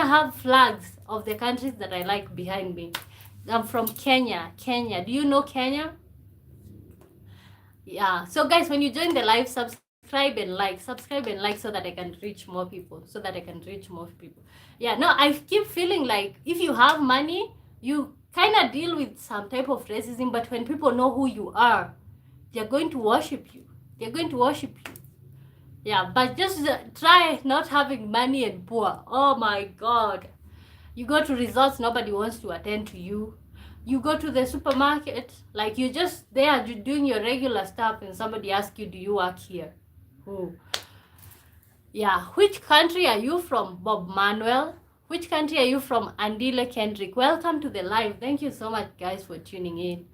have flags of the countries that I like behind me. I'm from Kenya. Do you know Kenya? Yeah. So guys, when you join the live, subscribe and like so that I can reach more people. Yeah. No, I keep feeling like if you have money, you kind of deal with some type of racism, but when people know who you are, they're going to worship you. Yeah, but just try not having money and poor. Oh my God. You go to resorts, nobody wants to attend to you. You go to the supermarket, like you're just there doing your regular stuff, and somebody asks you, do you work here? Oh. Yeah, which country are you from, Bob Manuel? Which country are you from, Andile Kendrick? Welcome to the live. Thank you so much, guys, for tuning in.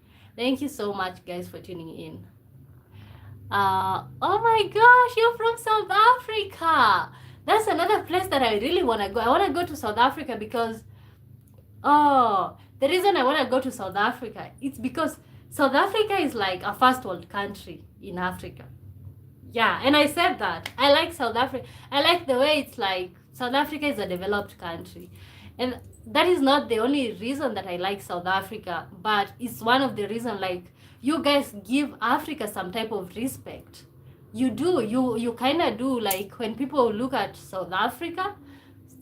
Oh my gosh, you're from South Africa. That's another place that I really want to go. I want to go to South Africa because, the reason I want to go to South Africa, it's because South Africa is like a first world country in Africa. Yeah, and I said that. I like South Africa. I like the way it's like South Africa is a developed country. And that is not the only reason that I like South Africa, but it's one of the reasons. Like, you guys give Africa some type of respect. You do. You kind of do. Like, when people look at South Africa,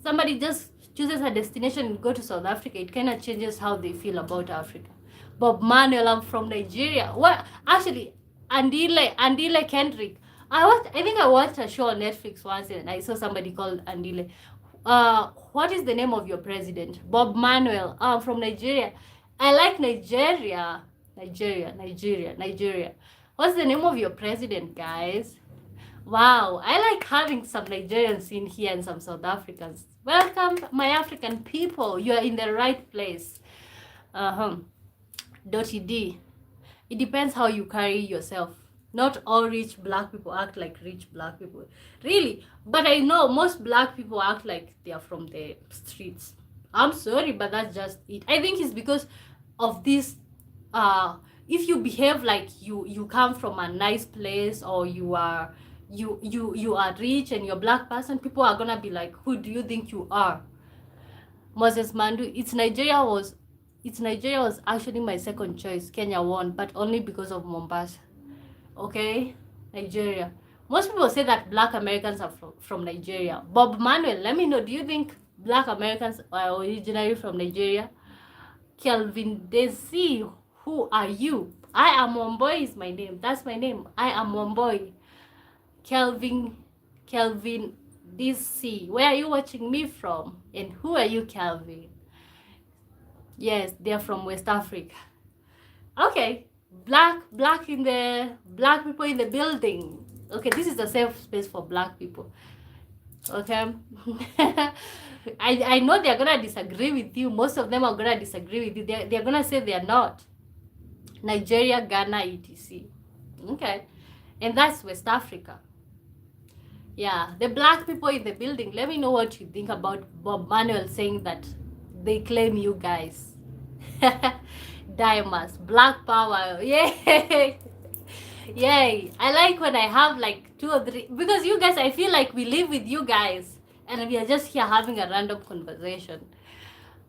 somebody just chooses a destination and go to South Africa, it kind of changes how they feel about Africa. Bob Manuel, I'm from Nigeria. What? Actually, Andile Kendrick. I think I watched a show on Netflix once and I saw somebody called Andile. What is the name of your president? Bob Manuel. I'm from Nigeria. I like Nigeria. Nigeria. What's the name of your president, guys? Wow, I like having some Nigerians in here and some South Africans. Welcome, my African people. You are in the right place. Dotty D. It depends how you carry yourself. Not all rich black people act like rich black people. Really. But I know most black people act like they are from the streets. I'm sorry, but that's just it. I think it's because of this. If you behave like you come from a nice place, or you are rich and you're a black person, people are gonna be like, who do you think you are? Moses Mandu. It's Nigeria was actually my second choice. Kenya won, but only because of Mombasa. Okay, Nigeria. Most people say that black Americans are from Nigeria. Bob Manuel, let me know, do you think black Americans are originally from Nigeria? Kelvin Desi, who are you? I am Womboy is my name. That's my name. I am Womboy. Kelvin DC, where are you watching me from? And who are you, Kelvin? Yes, they're from West Africa. Okay, black people in the building. Okay, this is a safe space for black people. Okay. I know they're gonna disagree with you. Most of them are gonna disagree with you. They're gonna say they're not. Nigeria, Ghana, etc. Okay, and that's West Africa. Yeah, the black people in the building, let me know what you think about Bob Manuel saying that they claim you guys. Diamonds, black power, yay. Yay. I like when I have like 2 or 3, because you guys, I feel like we live with you guys and we are just here having a random conversation.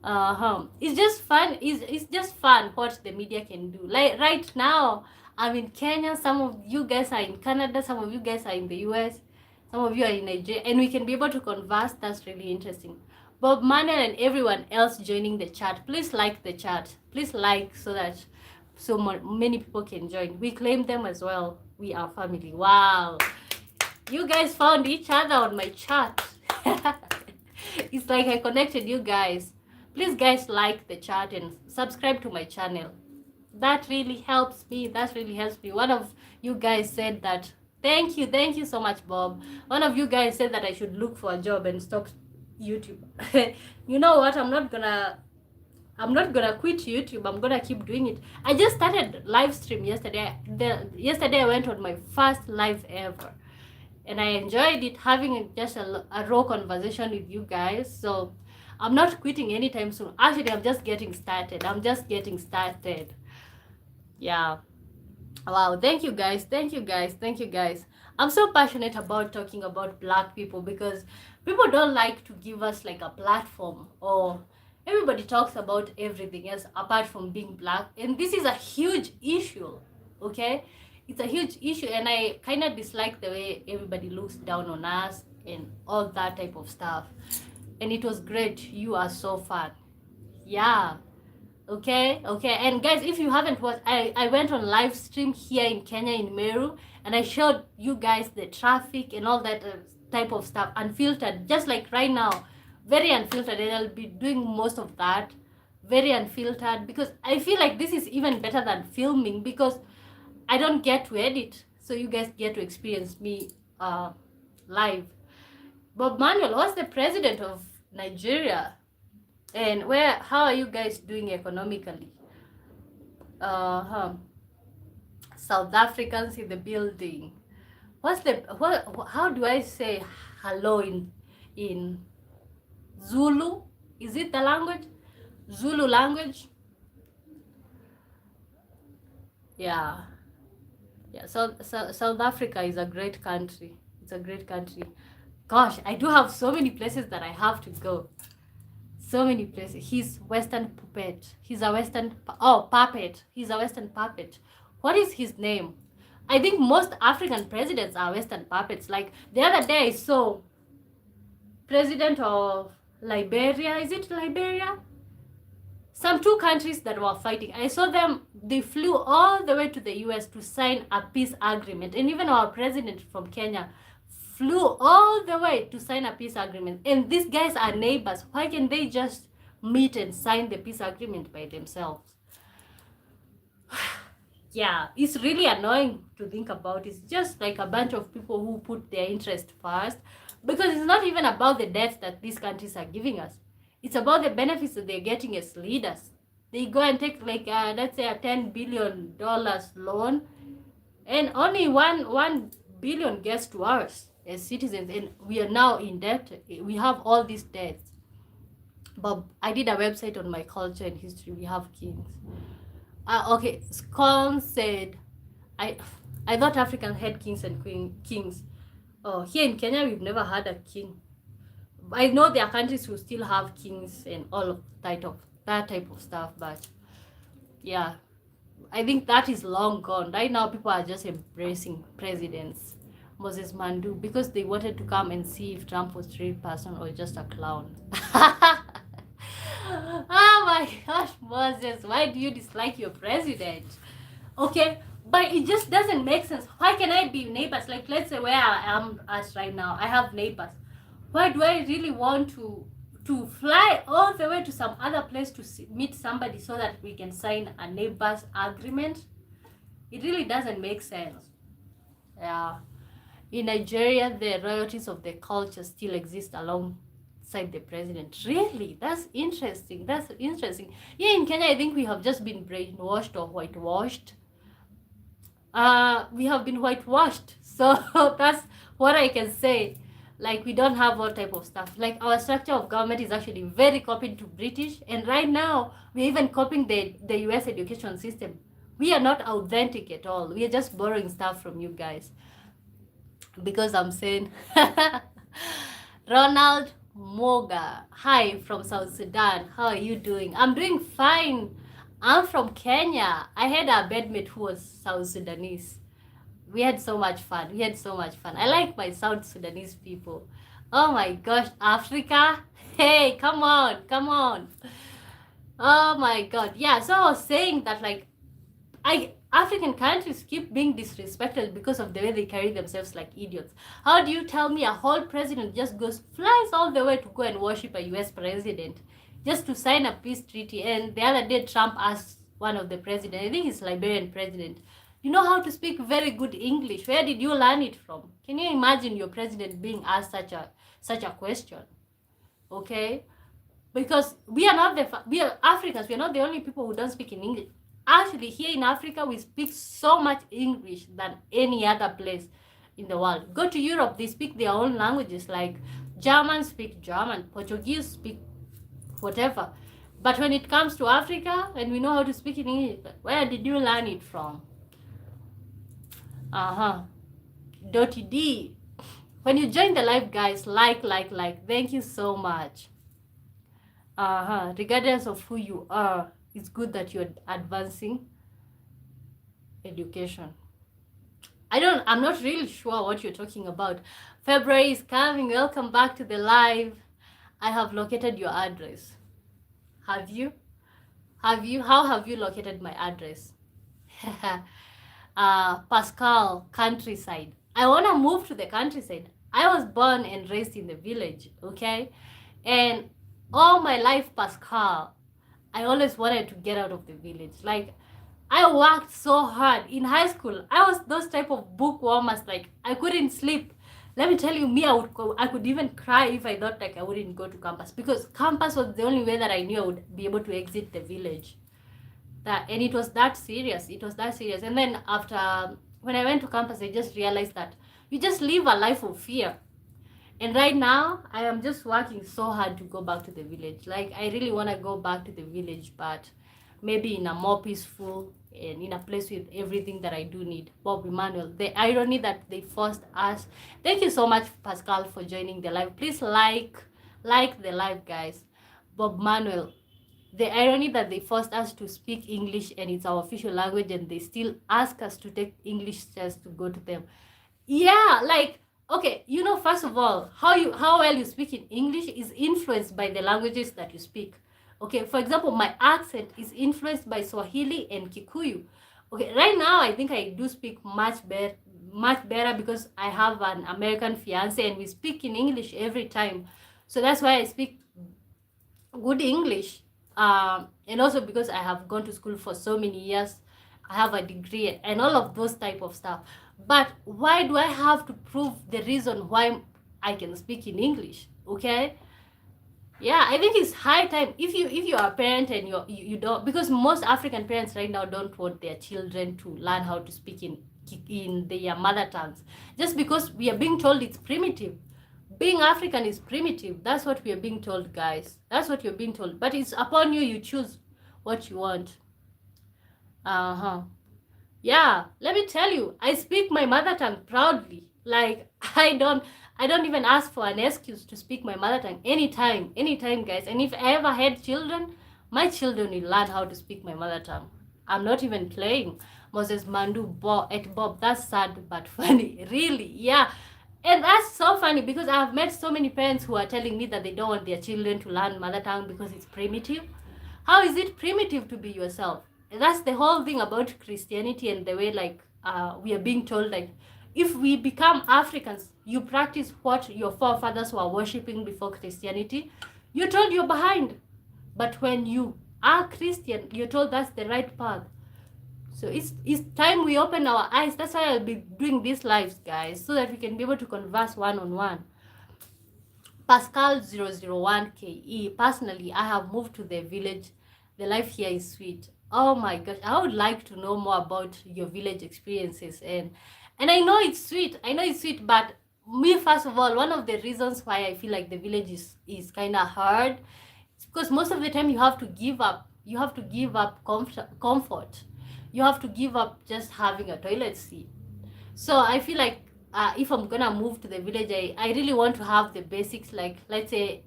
It's just fun. It's just fun what the media can do. Like right now, I'm in Kenya, some of you guys are in Canada, some of you guys are in the US, some of you are in Nigeria, and we can be able to converse. That's really interesting. Bob Manuel and everyone else joining the chat, please like the chat. Please like so that many people can join. We claim them as well. We are family. Wow. You guys found each other on my chat. It's like I connected you guys. Please guys like the chat and subscribe to my channel. That really helps me. One of you guys said that. Thank you so much, Bob. One of you guys said that I should look for a job and stop YouTube. You know what? I'm not gonna quit YouTube. I'm gonna keep doing it. I just started live stream yesterday. Yesterday I went on my first live ever, and I enjoyed it, having just a raw conversation with you guys. So I'm not quitting anytime soon. Actually, I'm just getting started. Yeah. Wow, thank you guys. I'm so passionate about talking about black people because people don't like to give us like a platform, or everybody talks about everything else apart from being black, and this is a huge issue. Okay, it's a huge issue, and I kind of dislike the way everybody looks down on us and all that type of stuff. And it was great. You are so fun. Yeah. Okay, and guys, if you haven't watched, I went on live stream here in Kenya in Meru, and I showed you guys the traffic and all that type of stuff, unfiltered, just like right now, very unfiltered, and I'll be doing most of that very unfiltered, because I feel like this is even better than filming, because I don't get to edit, so you guys get to experience me live. Bob Manuel was the president of Nigeria. And how are you guys doing economically? South Africans in the building. How do I say hello in Zulu? Is it the language? Zulu language? Yeah. So South Africa is a great country. It's a great country. Gosh, I do have so many places that I have to go. So many places. He's Western puppet. He's a puppet. He's a Western puppet. What is his name? I think most African presidents are Western puppets. Like the other day I saw president of Liberia. Is it Liberia? Some two countries that were fighting. I saw them, they flew all the way to the US to sign a peace agreement. And even our president from Kenya flew all the way to sign a peace agreement. And these guys are neighbors. Why can't they just meet and sign the peace agreement by themselves? Yeah, it's really annoying to think about. It's just like a bunch of people who put their interest first, because it's not even about the debts that these countries are giving us. It's about the benefits that they're getting as leaders. They go and take like let's say a $10 billion loan, and only one billion gets to us as citizens, and we are now in debt. We have all these debts. But I did a website on my culture and history. We have kings. Okay, Scone said, I thought Africans had kings and kings. Oh, here in Kenya, we've never had a king. I know there are countries who still have kings and all of that type of stuff, but yeah, I think that is long gone. Right now, people are just embracing presidents. Moses Mandu, because they wanted to come and see if Trump was a real person or just a clown. Oh my gosh, Moses, why do you dislike your president? Okay, but it just doesn't make sense. Why can I be neighbors? Like, let's say where I am as right now, I have neighbors. Why do I really want to fly all the way to some other place to meet somebody so that we can sign a neighbors agreement? It really doesn't make sense. Yeah. In Nigeria, the royalties of the culture still exist alongside the president. Really? That's interesting. That's interesting. Yeah, in Kenya, I think we have just been brainwashed or whitewashed. We have been whitewashed. So that's what I can say. Like, we don't have all type of stuff. Like, our structure of government is actually very copied to British. And right now, we're even copying the US education system. We are not authentic at all. We are just borrowing stuff from you guys. Because I'm saying, Ronald Moga, hi from South Sudan. How are you doing? I'm doing fine. I'm from Kenya. I had a bedmate who was South Sudanese. We had so much fun. I like my South Sudanese people. Oh my gosh, Africa. Hey, come on. Oh my God. Yeah, so I was saying that, like, African countries keep being disrespected because of the way they carry themselves like idiots. How do you tell me a whole president just flies all the way to go and worship a US president just to sign a peace treaty? And the other day, Trump asked one of the presidents, I think he's Liberian president, you know how to speak very good English. Where did you learn it from? Can you imagine your president being asked such a question? Okay? Because we are Africans. We are not the only people who don't speak in English. Actually, here in Africa, we speak so much English than any other place in the world. Go to Europe, they speak their own languages. Like Germans speak German, Portuguese speak whatever. But when it comes to Africa, and we know how to speak in English, where did you learn it from? Dotty D. When you join the live, guys, like. Thank you so much. Regardless of who you are, it's good that you're advancing education. I'm not really sure what you're talking about. February is coming. Welcome back to the live. I have located your address. Have you? How have you located my address? Pascal, countryside. I want to move to the countryside. I was born and raised in the village, okay? And all my life, Pascal, I always wanted to get out of the village. Like, I worked so hard. In high school, I was those type of bookwormers. Like, I couldn't sleep. Let me tell you, I could even cry if I thought like I wouldn't go to campus, because campus was the only way that I knew I would be able to exit the village. And it was that serious. And then after, when I went to campus, I just realized that you just live a life of fear. And right now, I am just working so hard to go back to the village. Like, I really want to go back to the village, but maybe in a more peaceful and in a place with everything that I do need. Bob Emmanuel, the irony that they forced us. Thank you so much, Pascal, for joining the live. Please like the live, guys. Bob Manuel. The irony that they forced us to speak English and it's our official language, and they still ask us to take English tests to go to them. Yeah, like, okay, you know, first of all, how well you speak in English is influenced by the languages that you speak. Okay, for example, my accent is influenced by Swahili and Kikuyu. Okay, right now I think I do speak much better because I have an American fiance and we speak in English every time. So that's why I speak good English. And also because I have gone to school for so many years, I have a degree and all of those type of stuff. But why do I have to prove the reason why I can speak in English? Okay, yeah, I think it's high time. If you are a parent and you don't, because most African parents right now don't want their children to learn how to speak in their mother tongues, just because we are being told it's primitive. Being African is primitive. That's what we are being told, guys. That's what you're being told. But it's upon you. You choose what you want. Yeah, let me tell you, I speak my mother tongue proudly. Like, I don't even ask for an excuse to speak my mother tongue anytime, guys. And if I ever had children, my children will learn how to speak my mother tongue. I'm not even playing. Moses Mandu Bob. That's sad but funny. Really, yeah. And that's so funny because I've met so many parents who are telling me that they don't want their children to learn mother tongue because it's primitive. How is it primitive to be yourself? And that's the whole thing about Christianity and the way, like, we are being told, like, if we become Africans, you practice what your forefathers were worshipping before Christianity, you're told you're behind. But when you are Christian, you're told that's the right path. So it's time we open our eyes. That's why I'll be doing these lives, guys, so that we can be able to converse one-on-one. Pascal 001KE. Personally, I have moved to the village. The life here is sweet. Oh my gosh, I would like to know more about your village experiences. And I know it's sweet. But me, first of all, one of the reasons why I feel like the village is kind of hard is because most of the time you have to give up. You have to give up comfort. You have to give up just having a toilet seat. So I feel like if I'm gonna move to the village, I really want to have the basics, like, let's say,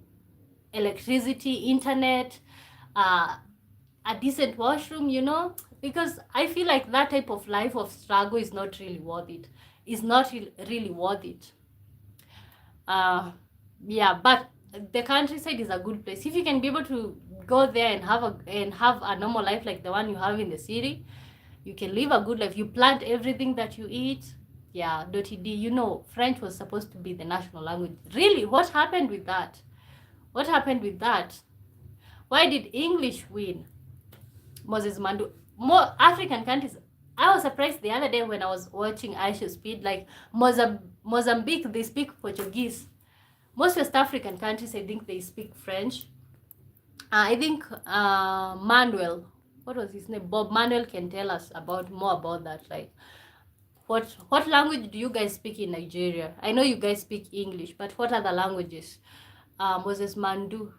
electricity, internet, a decent washroom, you know, because I feel like that type of life of struggle is not really worth it. It's not really worth it. Yeah, but the countryside is a good place. If you can be able to go there and have a normal life like the one you have in the city, you can live a good life. You plant everything that you eat. Yeah, .d. You know, French was supposed to be the national language. Really, what happened with that? What happened with that? Why did English win? Moses Mandu. More African countries. I was surprised the other day when I was watching Aisha Speed, like Mozambique, they speak Portuguese. Most West African countries, I think they speak French. I think Manuel, what was his name? Bob Manuel can tell us more about that. Like, what language do you guys speak in Nigeria? I know you guys speak English, but what other languages? Moses Mandu.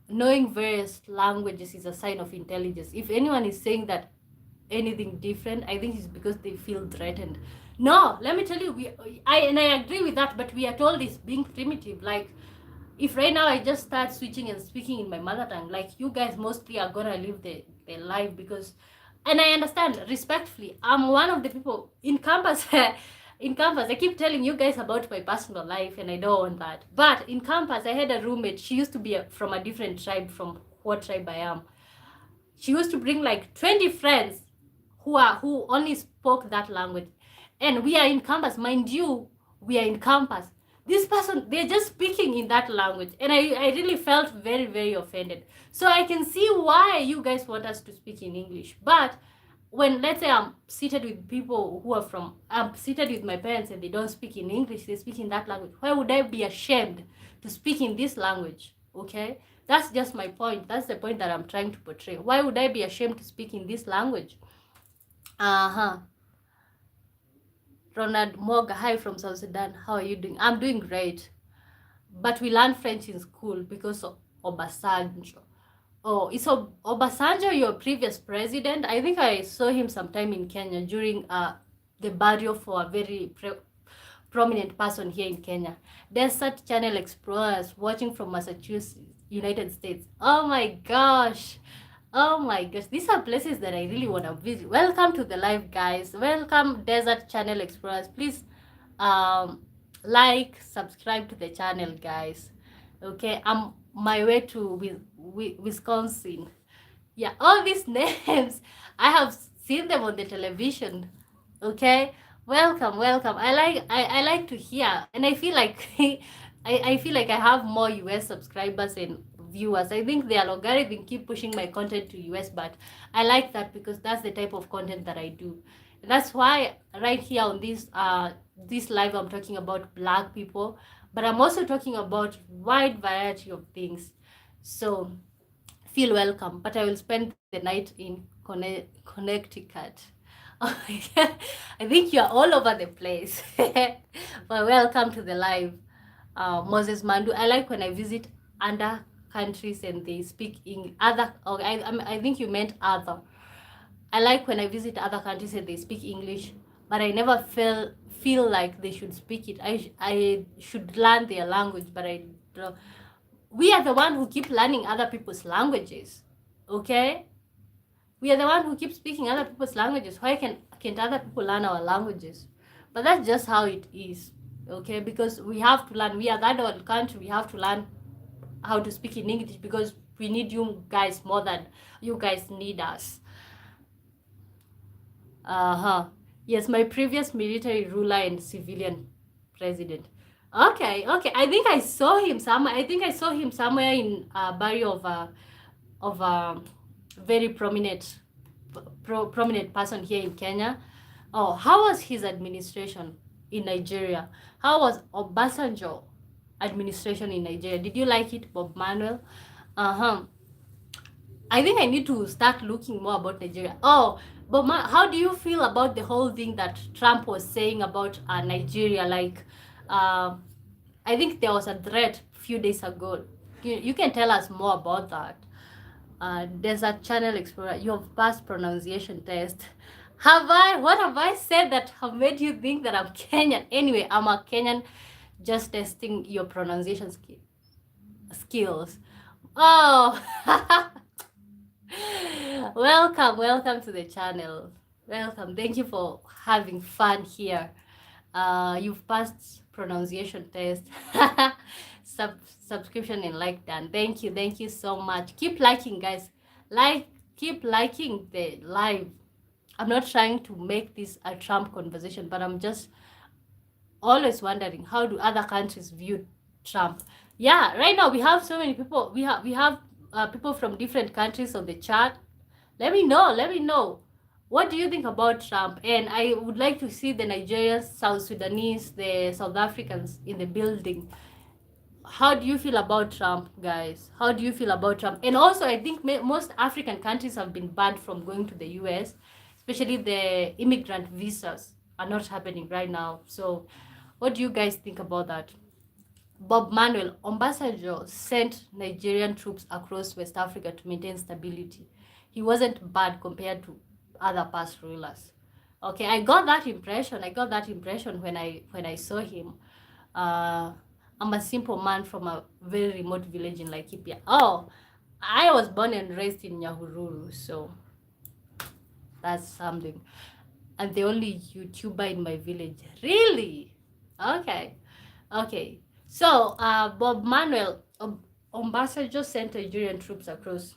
Knowing various languages is a sign of intelligence. If anyone is saying that anything different, I think it's because they feel threatened. No, let me tell you, I agree with that, but we are told it's being primitive. Like, if right now I just start switching and speaking in my mother tongue, like, you guys mostly are gonna live the life because, and I understand respectfully, I'm one of the people in campus. In campus, I keep telling you guys about my personal life and I don't want that. But in campus, I had a roommate. She used to be from a different tribe from what tribe I am. She used to bring like 20 friends who only spoke that language. And we are in campus. Mind you, we are in campus. This person, they're just speaking in that language. And I really felt very, very offended. So I can see why you guys want us to speak in English. But when, let's say, I'm seated with people I'm seated with my parents and they don't speak in English, they speak in that language, why would I be ashamed to speak in this language? Okay? That's just my point. That's the point that I'm trying to portray. Why would I be ashamed to speak in this language? Ronald Moga, hi from South Sudan. How are you doing? I'm doing great. But we learned French in school because of Obasanjo. Oh, is Obasanjo your previous president? I think I saw him sometime in Kenya during the burial for prominent person here in Kenya. Desert Channel Explorers watching from Massachusetts, United States. Oh my gosh. Oh my gosh. These are places that I really want to visit. Welcome to the live, guys. Welcome, Desert Channel Explorers. Please like, subscribe to the channel, guys. Okay, I'm my way to Wisconsin. Yeah, all these names, I have seen them on the television. Okay, welcome. I like to hear, and I feel like I feel like I have more US subscribers and viewers. I think their algorithm keep pushing my content to US, but I like that because that's the type of content that I do. That's why right here on this live I'm talking about Black people, but I'm also talking about wide variety of things. So feel welcome, but I will spend the night in Connecticut. Oh my God. I think you're all over the place. But welcome to the live. Moses Mandu. I like when I visit other countries and they speak in other. Okay, I think you meant other. I like when I visit other countries and they speak English, but I never feel like they should speak it. I should learn their language, but I don't. We are the one who keep learning other people's languages. Okay, we are the one who keep speaking other people's languages. Why can't other people learn our languages? But that's just how it is. Okay, because we have to learn. We are that old country. We have to learn how to speak in English because we need you guys more than you guys need us. Yes, my previous military ruler and civilian president. Okay. I think I saw him somewhere. I think I saw him somewhere in a barrio of a very prominent person here in Kenya. Oh, how was his administration in Nigeria? How was Obasanjo administration in Nigeria? Did you like it, Bob Manuel? I think I need to start looking more about Nigeria. Oh, but how do you feel about the whole thing that Trump was saying about Nigeria? Like, I think there was a threat a few days ago. You can tell us more about that. There's a channel explorer. You have passed pronunciation test. What have I said that have made you think that I'm Kenyan? Anyway, I'm a Kenyan, just testing your pronunciation skills. Oh. Welcome to the channel. Welcome. Thank you for having fun here. You've passed pronunciation test. Subscription and like done. Thank you so much. Keep liking, guys. Keep liking the live. I'm not trying to make this a Trump conversation, but I'm just always wondering, how do other countries view Trump? Yeah, right now we have so many people. We have people from different countries on the chat. Let me know. What do you think about Trump? And I would like to see the Nigerians, South Sudanese, the South Africans in the building. How do you feel about Trump, guys? How do you feel about Trump? And also, I think most African countries have been banned from going to the US, especially the immigrant visas are not happening right now. So what do you guys think about that? Bob Manuel, Obasanjo sent Nigerian troops across West Africa to maintain stability. He wasn't bad compared to other past rulers. Okay, I got that impression when I saw him. I'm a simple man from a very remote village in Laikipia. Oh, I was born and raised in Nyahururu, so that's something. And the only YouTuber in my village. Really? Okay. So, Bob Manuel, Obasanjo sent Nigerian troops across,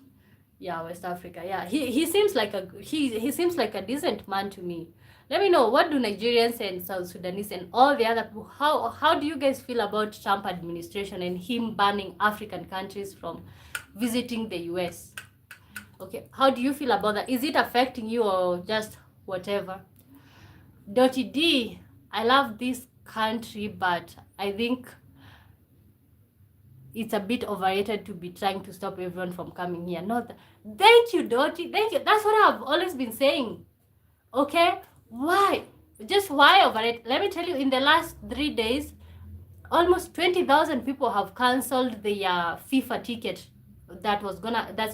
West Africa. Yeah, he seems like he seems like a decent man to me. Let me know, what do Nigerians and South Sudanese and all the other people, how do you guys feel about Trump administration and him banning African countries from visiting the US? Okay, how do you feel about that? Is it affecting you or just whatever? Dottie D, I love this country, but I think it's a bit overrated to be trying to stop everyone from coming here. Thank you, Dottie. Thank you. That's what I've always been saying. Okay? Why? Just why overrated? Let me tell you, in the last 3 days, almost 20,000 people have cancelled the FIFA ticket that's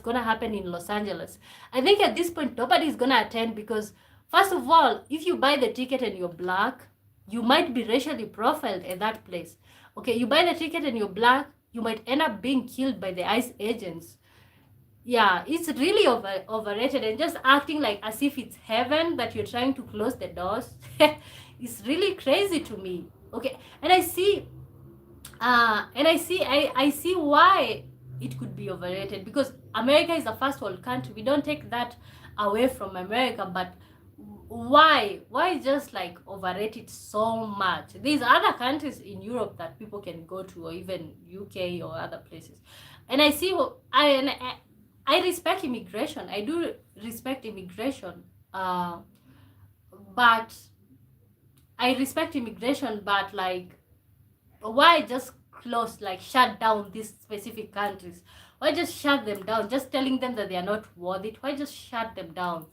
gonna happen in Los Angeles. I think at this point nobody's gonna attend because, first of all, if you buy the ticket and you're black, you might be racially profiled at that place. Okay, you buy the ticket and you're black, you might end up being killed by the ICE agents. Yeah, it's really overrated, and just acting like as if it's heaven that you're trying to close the doors. It's really crazy to me. Okay, and I see I see why it could be overrated, because America is a first world country. We don't take that away from America, but why just like overrate it so much? There's other countries in Europe that people can go to, or even UK or other places. And I see I respect immigration. I do respect immigration. But I respect immigration, but like, why just close, like shut down these specific countries? Why just shut them down? Just telling them that they are not worth it. Why just shut them down?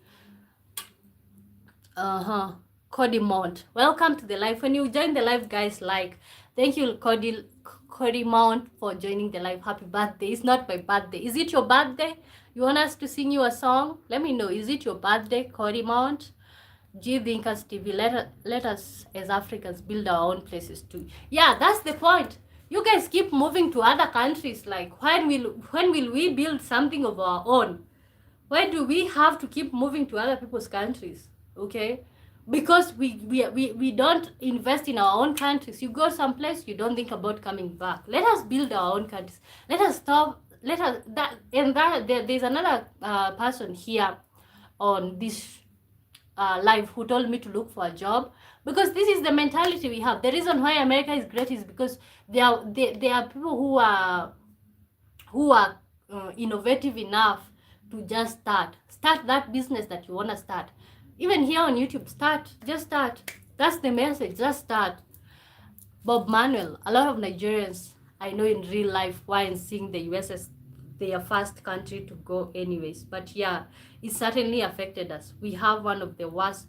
Cody Mount, welcome to the live. When you join the live, guys, like, thank you, Cody Mount, for joining the live. Happy birthday. It's not my birthday. Is it your birthday? You want us to sing you a song? Let me know. Is it your birthday, Cody Mount? G Thinkers TV, let us as Africans build our own places too. Yeah, that's the point. You guys keep moving to other countries. Like, when will we build something of our own? Why do we have to keep moving to other people's countries? Okay, because we don't invest in our own countries. You go someplace, you don't think about coming back. Let us build our own countries. Let us stop. Let us there's another person here on this live who told me to look for a job, because this is the mentality we have. The reason why America is great is because there are people who are innovative enough to just start that business that you want to start. Even here on YouTube, just start. That's the message, just start. Bob Manuel, a lot of Nigerians I know in real life while seeing the US as their first country to go anyways. But yeah, it certainly affected us. We have one of the worst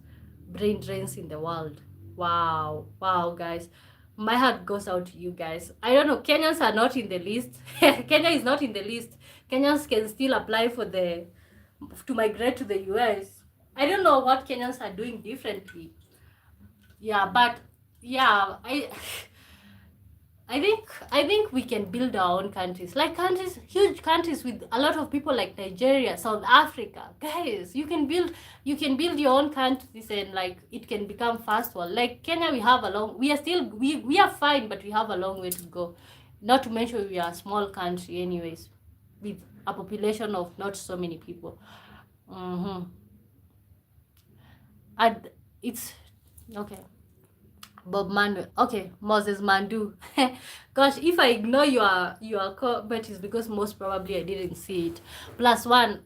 brain drains in the world. Wow, guys, my heart goes out to you guys. I don't know, Kenyans are not in the list. Kenya is not in the list. Kenyans can still apply to migrate to the US. I don't know what Kenyans are doing differently. Yeah, but yeah, I think we can build our own countries, like huge countries with a lot of people, like Nigeria, South Africa. Guys, you can build your own countries, and like it can become first world. Like Kenya, we are fine, but we have a long way to go. Not to mention we are a small country anyways, with a population of not so many people. And it's okay. Bob Manuel. Okay, Moses Mandu. Gosh, if I ignore your comment, it's because most probably I didn't see it. +1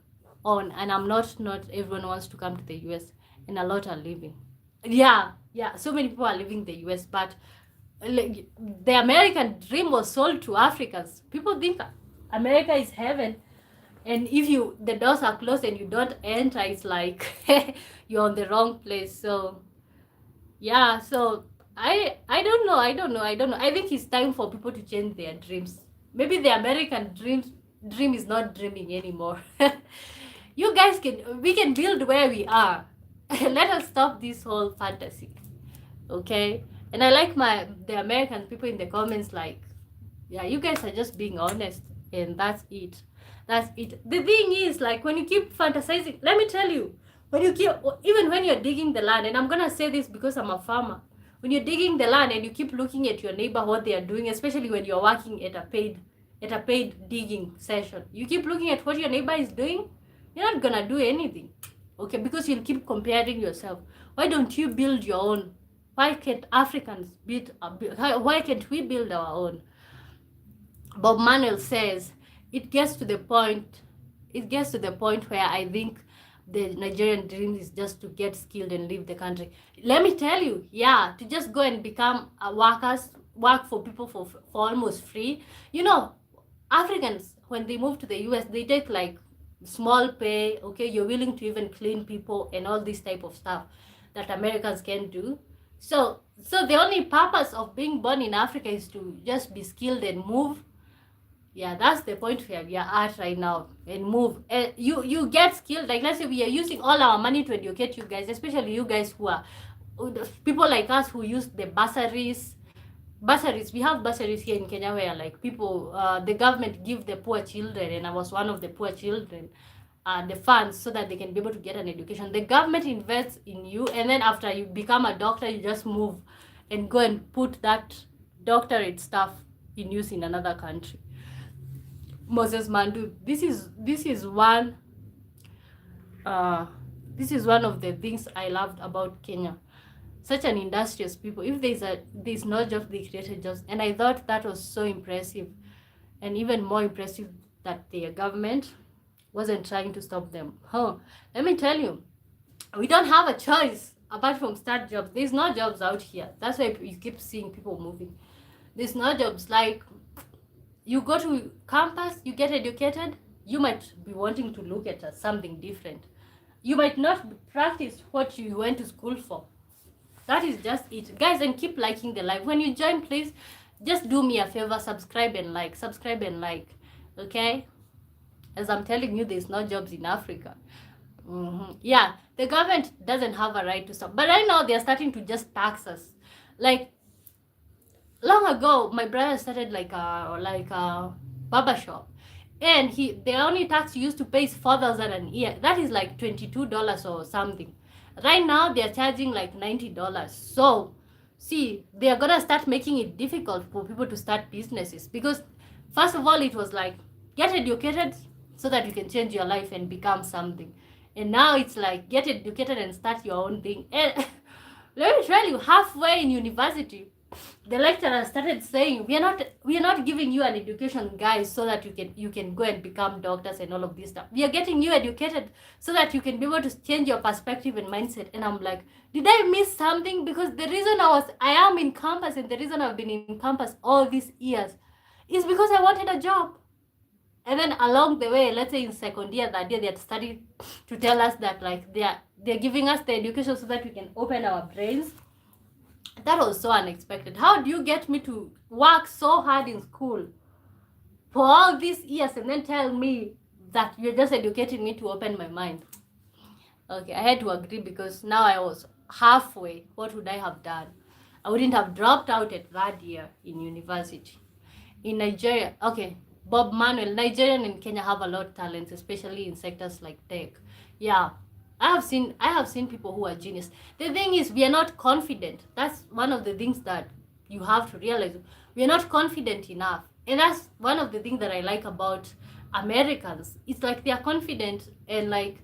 on, and I'm not everyone wants to come to the US, and a lot are leaving. Yeah, so many people are leaving the US, but like, the American dream was sold to Africans. People think America is heaven, and if the doors are closed and you don't enter, it's like you're on the wrong place. So yeah, so I don't know. I think it's time for people to change their dreams. Maybe the American dream is not dreaming anymore. You guys we can build where we are. Let us stop this whole fantasy. Okay? And I like the American people in the comments, like, yeah, you guys are just being honest, and that's it. The thing is, like, when you keep fantasizing, let me tell you, even when you're digging the land, and I'm gonna say this because I'm a farmer, when you're digging the land and you keep looking at your neighbor, what they are doing, especially when you're working at a paid digging session, you keep looking at what your neighbor is doing, you're not gonna do anything. Okay, because you'll keep comparing yourself. Why don't you build your own? Why can't Africans why can't we build our own? Bob Manuel says it gets to the point where I think the Nigerian dream is just to get skilled and leave the country. Let me tell you, yeah, to just go and become work for people for almost free. You know, Africans, when they move to the US, they take like small pay. Okay, you're willing to even clean people and all this type of stuff that Americans can do. So the only purpose of being born in Africa is to just be skilled and move. Yeah, that's the point where we are at right now, and move. You get skilled. Like, let's say we are using all our money to educate you guys, especially you guys who are people like us who use the bursaries. We have bursaries here in Kenya where like people, the government give the poor children, and I was one of the poor children, the funds so that they can be able to get an education. The government invests in you, and then after you become a doctor, you just move and go and put that doctorate stuff in use in another country. Moses Mandu, this is one of the things I loved about Kenya. Such an industrious people. If there's no jobs, they created jobs, and I thought that was so impressive, and even more impressive that their government wasn't trying to stop them. Let me tell you, we don't have a choice apart from start jobs. There's no jobs out here. That's why you keep seeing people moving. There's no jobs. Like, you go to campus, you get educated, you might be wanting to look at something different. You might not practice what you went to school for. That is just it, guys. And keep liking the live. When you join, please just do me a favor, subscribe and like, okay? As I'm telling you, there's no jobs in Africa. Yeah, the government doesn't have a right to stop, but right now they're starting to just tax us. Like, long ago, my brother started like a barber shop, and the only tax he used to pay is $4,000 a year. That is like $22 or something. Right now they're charging like $90. So see, they're gonna start making it difficult for people to start businesses, because first of all, it was like, get educated so that you can change your life and become something, and now it's like, get educated and start your own thing. And let me tell you, halfway in university, the lecturer started saying, we are not giving you an education, guys, so that you can go and become doctors and all of this stuff. We are getting you educated so that you can be able to change your perspective and mindset. And I'm like, did I miss something? Because the reason I am in campus, and the reason I've been in campus all these years, is because I wanted a job. And then along the way, let's say in second year, that year, they had started to tell us that like they're giving us the education so that we can open our brains. That was so unexpected. How do you get me to work so hard in school for all these years and then tell me that you're just educating me to open my mind? Okay, I had to agree, because now I was halfway. What would I have done? I wouldn't have dropped out at that year in university. In Nigeria, okay, Bob Manuel, Nigerian and Kenya have a lot of talents, especially in sectors like tech. Yeah, I have seen people who are genius. The thing is, we are not confident. That's one of the things that you have to realize. We are not confident enough. And that's one of the things that I like about Americans. It's like they are confident, and like,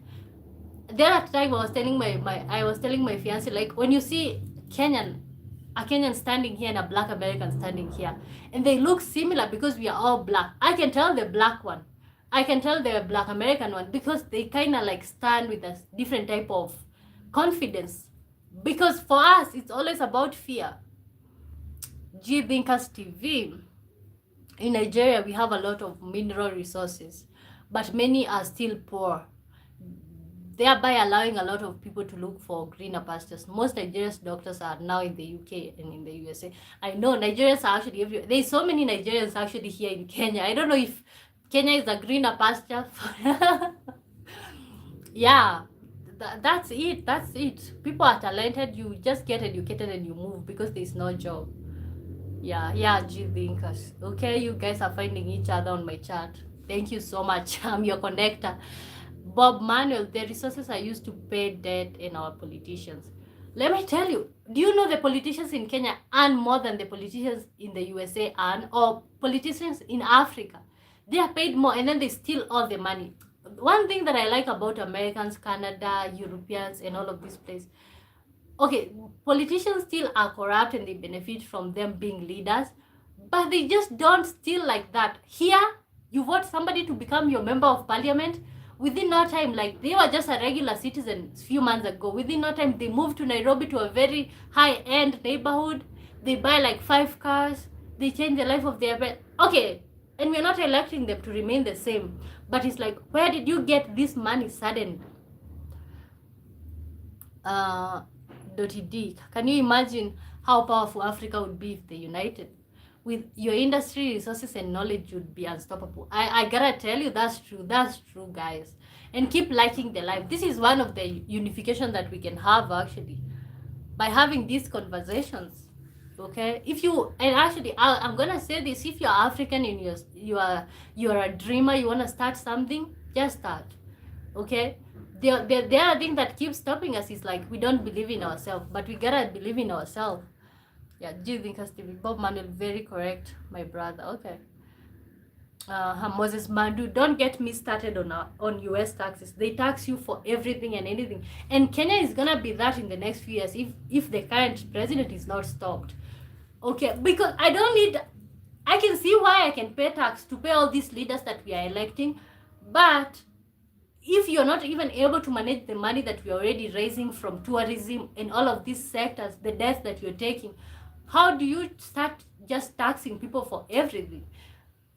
there at time I was telling my fiance, like, when you see a Kenyan standing here and a black American standing here, and they look similar because we are all black. I can tell the black one, I can tell the black American one, because they kind of like stand with a different type of confidence. Because for us, it's always about fear. G Thinkers TV. In Nigeria, we have a lot of mineral resources, but many are still poor, thereby allowing a lot of people to look for greener pastures. Most Nigerian doctors are now in the UK and in the USA. I know Nigerians are actually everywhere. There's so many Nigerians actually here in Kenya. I don't know if Kenya is a greener pasture. Yeah, that's it. People are talented. You just get educated and you move, because there's no job. Yeah, G Thinkers. Okay, you guys are finding each other on my chat. Thank you so much. I'm your connector. Bob Manuel, the resources are used to pay debt in our politicians. Let me tell you, do you know the politicians in Kenya earn more than the politicians in the USA earn, or politicians in Africa? They are paid more, and then they steal all the money. One thing that I like about Americans, Canada, Europeans, and all of these places, okay, politicians still are corrupt and they benefit from them being leaders, but they just don't steal like that. Here, you vote somebody to become your member of parliament, within no time, like, they were just a regular citizen a few months ago. Within no time, they moved to Nairobi, to a very high-end neighborhood. They buy like 5 cars. They change the life of their parents. Okay, and we're not electing them to remain the same. But it's like, where did you get this money suddenly? .ed. Can you imagine how powerful Africa would be if they united? With your industry, resources, and knowledge, you'd be unstoppable. I gotta tell you, that's true, guys. And keep liking the live. This is one of the unification that we can have, actually. by having these conversations. Okay, if you, and actually I'm gonna say this, if you're African and you're a dreamer, you want to start something, just start. Okay, the other thing that keeps stopping us is like we don't believe in ourselves, but we gotta believe in ourselves. Yeah, do you think Stevie Bob Manuel, very correct, my brother. Okay. Moses Mandu, don't get me started on US taxes. They tax you for everything and anything, and Kenya is gonna be that in the next few years if the current president is not stopped. Okay, because I can see why I can pay tax to pay all these leaders that we are electing, but if you're not even able to manage the money that we're already raising from tourism and all of these sectors, the debts that you're taking, how do you start just taxing people for everything?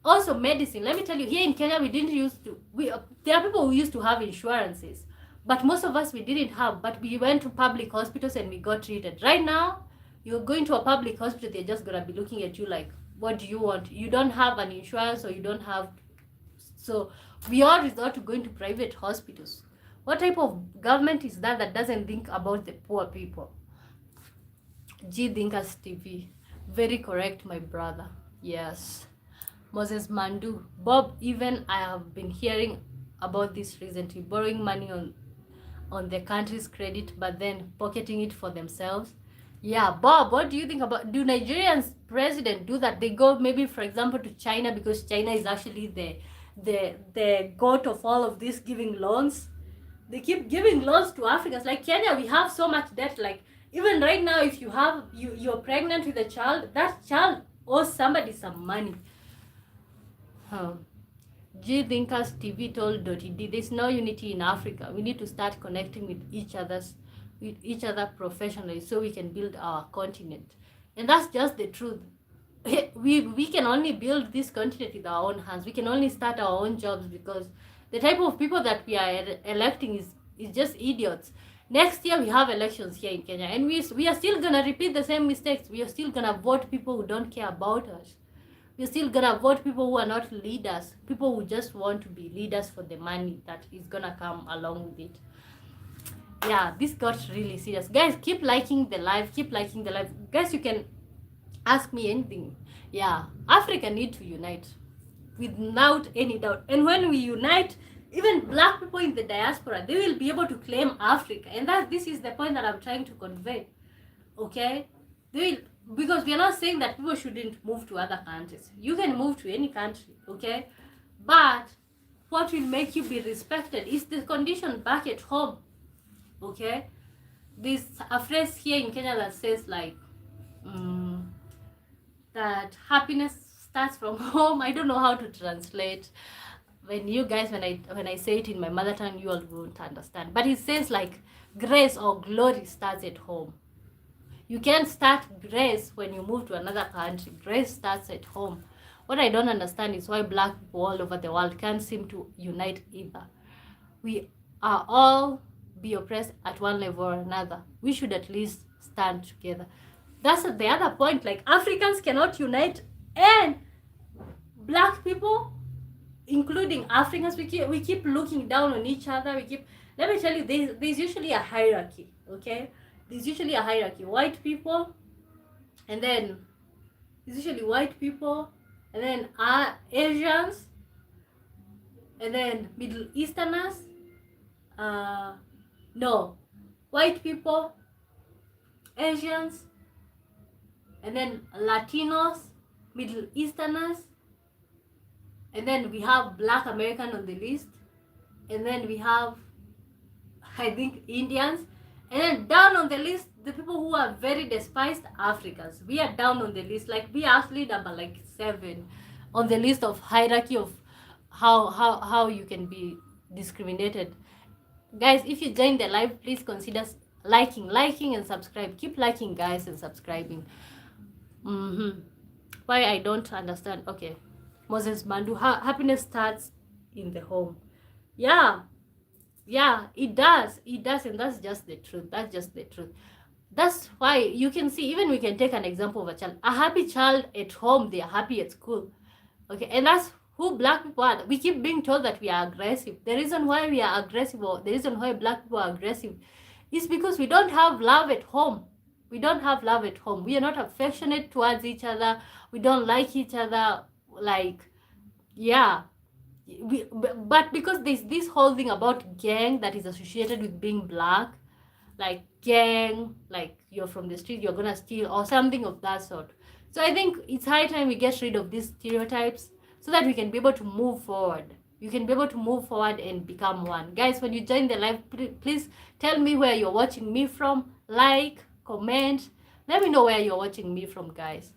Also, medicine. Let me tell you, here in Kenya, we didn't used to. There are people who used to have insurances, but most of us we didn't have. But we went to public hospitals and we got treated. Right now, you're going to a public hospital, they're just gonna be looking at you like, "What do you want? You don't have an insurance, or you don't have." So we all resort to going to private hospitals. What type of government is that doesn't think about the poor people? G Thinkers TV, very correct, my brother. Yes. Moses Mandu, Bob, even I have been hearing about this recently, borrowing money on the country's credit, but then pocketing it for themselves. Yeah, Bob, what do you think about, do Nigerians president do that? They go maybe, for example, to China, because China is actually the goat of all of this, giving loans. They keep giving loans to Africans. Like Kenya, we have so much debt. Like even right now, if you're pregnant with a child, that child owes somebody some money. G Thinkers TV told .ed, there's no unity in Africa. We need to start connecting with each other professionally so we can build our continent. And that's just the truth. We can only build this continent with our own hands. We can only start our own jobs, because the type of people that we are electing is just idiots. Next year we have elections here in Kenya, and we are still gonna repeat the same mistakes. We are still gonna vote people who don't care about us. We're still gonna vote people who are not leaders, people who just want to be leaders for the money that is gonna come along with it. Yeah, this got really serious. Guys, keep liking the live, Guys, you can ask me anything. Yeah, Africa need to unite without any doubt. And when we unite, even black people in the diaspora, they will be able to claim Africa. And this is the point that I'm trying to convey. Okay? They will, because we are not saying that people shouldn't move to other countries. You can move to any country, okay? But what will make you be respected is the condition back at home, okay? There's a phrase here in Kenya that says like, that happiness starts from home. I don't know how to translate. When I say it in my mother tongue, you all won't understand. But it says like, grace or glory starts at home. You can't start grace when you move to another country. Grace starts at home. What I don't understand is why black people all over the world can't seem to unite either. We are all be oppressed at one level or another. We should at least stand together. That's the other point. Like, Africans cannot unite, and black people, including Africans, we keep looking down on each other. Let me tell you, there's usually a hierarchy, okay? There's usually a hierarchy. White people, and then there's usually white people, and then Asians, and then Middle Easterners. No, white people, Asians, and then Latinos, Middle Easterners, and then we have Black American on the list, and then we have, I think, Indians. And then down on the list, the people who are very despised, Africans. We are down on the list. Like, we are actually number like 7 on the list of hierarchy of how you can be discriminated. Guys, if you join the live, please consider liking and subscribe. Keep liking, guys, and subscribing. Why I don't understand. Okay, Moses Mandu, happiness starts in the home. Yeah, it does, and that's just the truth. That's why you can see, even we can take an example of a child. A happy child at home, they are happy at school. Okay, and that's who black people are. We keep being told that we are aggressive. The reason why we are aggressive, or the reason why black people are aggressive, is because we don't have love at home. We don't have love at home. We are not affectionate towards each other. We don't like each other. Like, yeah. But because there's this whole thing about gang that is associated with being black, like gang, like you're from the street, you're gonna steal, or something of that sort. So I think it's high time we get rid of these stereotypes so that we can be able to move forward. You can be able to move forward and become one. Guys, when you join the live, please tell me where you're watching me from. Like, comment, let me know where you're watching me from, guys.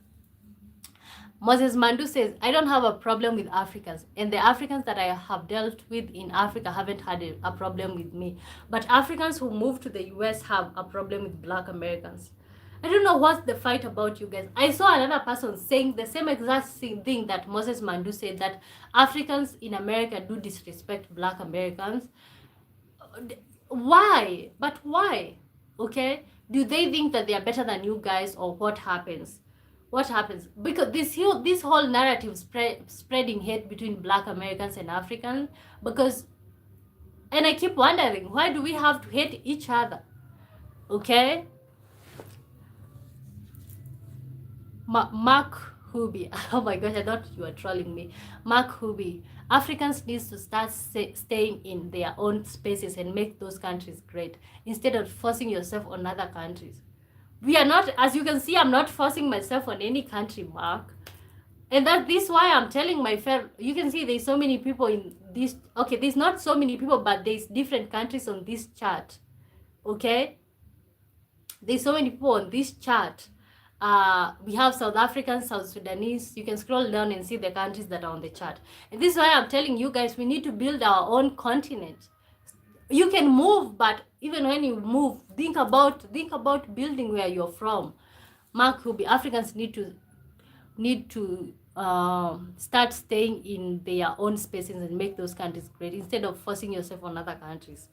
Moses Mandu says, I don't have a problem with Africans, and the Africans that I have dealt with in Africa haven't had a problem with me. But Africans who move to the US have a problem with Black Americans. I don't know what's the fight about, you guys. I saw another person saying the same exact thing that Moses Mandu said, that Africans in America do disrespect Black Americans. Why? But why? Okay? Do they think that they are better than you guys, or what happens? What happens? Because this whole narrative spreading hate between Black Americans and Africans, because, and I keep wondering, why do we have to hate each other? Okay? Mark Hubi, oh my gosh, I thought you were trolling me. Mark Hubi, Africans need to start staying in their own spaces and make those countries great, instead of forcing yourself on other countries. We are not, as you can see, I'm not forcing myself on any country, Mark. And this why I'm telling my friend, you can see there's so many people in this, okay, there's not so many people, but there's different countries on this chart, okay? There's so many people on this chart. We have South Africans, South Sudanese. You can scroll down and see the countries that are on the chart. And this is why I'm telling you guys, we need to build our own continent. You can move, but even when you move, think about building where you're from. Mark Hubi, Africans need to start staying in their own spaces and make those countries great, instead of forcing yourself on other countries.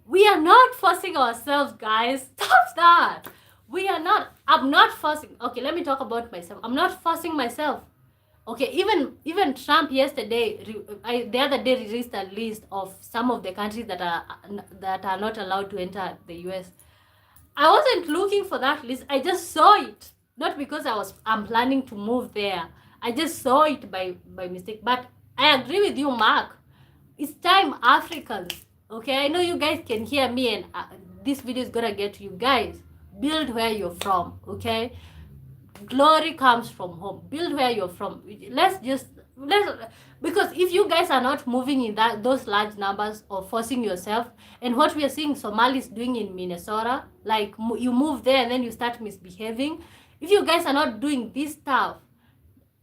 We are not forcing ourselves, guys. Stop that. We are not. I'm not forcing. Okay, let me talk about myself. I'm not forcing myself. Okay, even Trump yesterday, the other day, released a list of some of the countries that are not allowed to enter the US. I wasn't looking for that list. I just saw it, not because I'm planning to move there. I just saw it by mistake. But I agree with you, Mark. It's time, Africans. Okay, I know you guys can hear me, and this video is gonna get to you guys. Build where you're from. Okay. Glory comes from home. Build where you're from. Let's because if you guys are not moving in those large numbers, or forcing yourself, and what we are seeing Somalis doing in Minnesota, like you move there and then you start misbehaving. If you guys are not doing this stuff,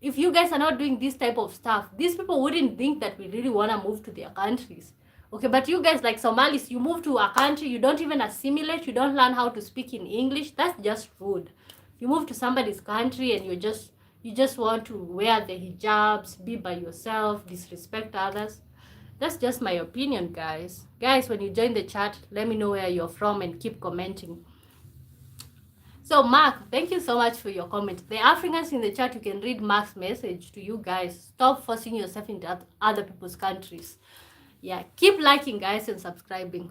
if you guys are not doing this type of stuff, these people wouldn't think that we really want to move to their countries. Okay, but you guys, like Somalis, you move to a country, you don't even assimilate, you don't learn how to speak in English. That's just rude. You move to somebody's country and you just want to wear the hijabs, be by yourself, disrespect others. That's just my opinion, guys. Guys, when you join the chat, let me know where you're from and keep commenting. So, Mark, thank you so much for your comment. The Africans in the chat, you can read Mark's message to you guys. Stop forcing yourself into other people's countries. Yeah, keep liking, guys, and subscribing.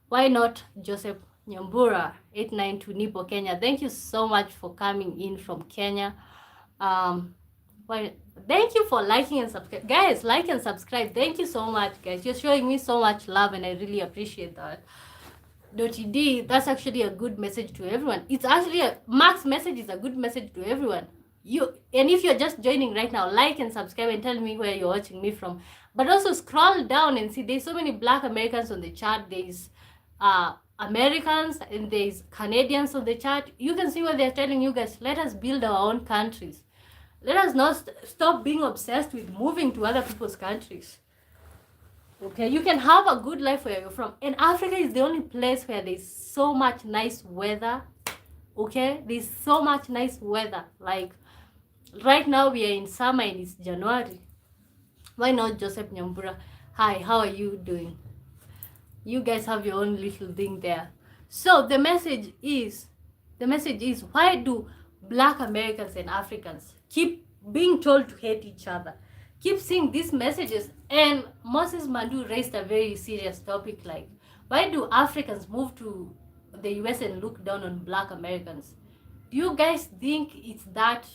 Why not, Joseph Nyambura 892 Nipo, Kenya? Thank you so much for coming in from Kenya. Thank you for liking and subscribe, guys. Like and subscribe. Thank you so much, guys. You're showing me so much love, and I really appreciate that. .ed, that's actually a good message to everyone. It's actually Mark's message is a good message to everyone. And if you're just joining right now, like and subscribe and tell me where you're watching me from. But also scroll down and see there's so many Black Americans on the chart. There's Americans and there's Canadians on the chart. You can see what they're telling you guys. Let us build our own countries. Let us not stop being obsessed with moving to other people's countries. Okay, you can have a good life where you're from. And Africa is the only place where there's so much nice weather. Okay, there's so much nice weather. Like right now we are in summer and it's January. Why not, Joseph Nyambura? Hi, how are you doing? You guys have your own little thing there. So the message is why do Black Americans and Africans keep being told to hate each other? Keep seeing these messages. And Moses Mandu raised a very serious topic, like why do Africans move to the US and look down on Black Americans. Do you guys think it's that?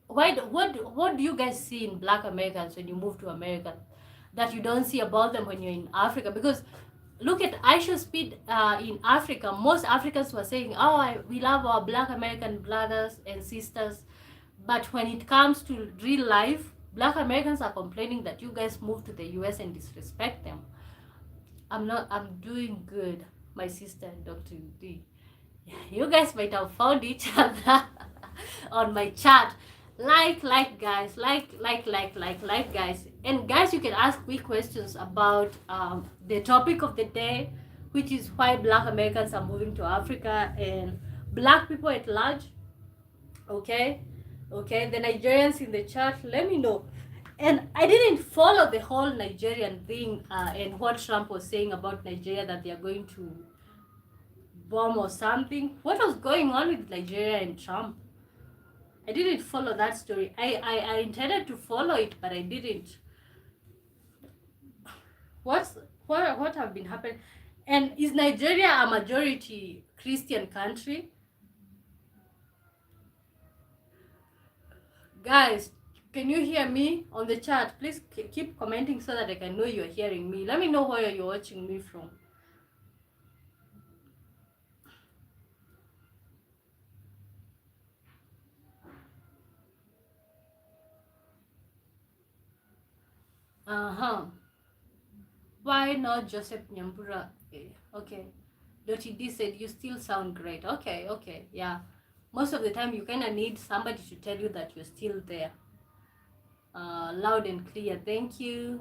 What do you guys see in Black Americans when you move to America that you don't see about them when you're in Africa? Because look at Aisha Speed in Africa. Most Africans were saying, "Oh, we love our Black American brothers and sisters," but when it comes to real life, Black Americans are complaining that you guys move to the US and disrespect them. I'm doing good, my sister, Dr. D. Yeah, you guys might have found each other on my chat. Guys, guys. And guys, you can ask me questions about the topic of the day, which is why Black Americans are moving to Africa and Black people at large. Okay, the Nigerians in the chat, let me know. And I didn't follow the whole Nigerian thing and what Trump was saying about Nigeria, that they are going to bomb or something. What was going on with Nigeria and Trump? I didn't follow that story. I intended to follow it, but I didn't. What have been happening? And is Nigeria a majority Christian country? Guys, can you hear me on the chat? Please keep commenting so that I can know you're hearing me. Let me know where you're watching me from. Why not Joseph Nyambura? Okay. Dottie D said, you still sound great. Okay, yeah. Most of the time, you kind of need somebody to tell you that you're still there. Loud and clear. Thank you.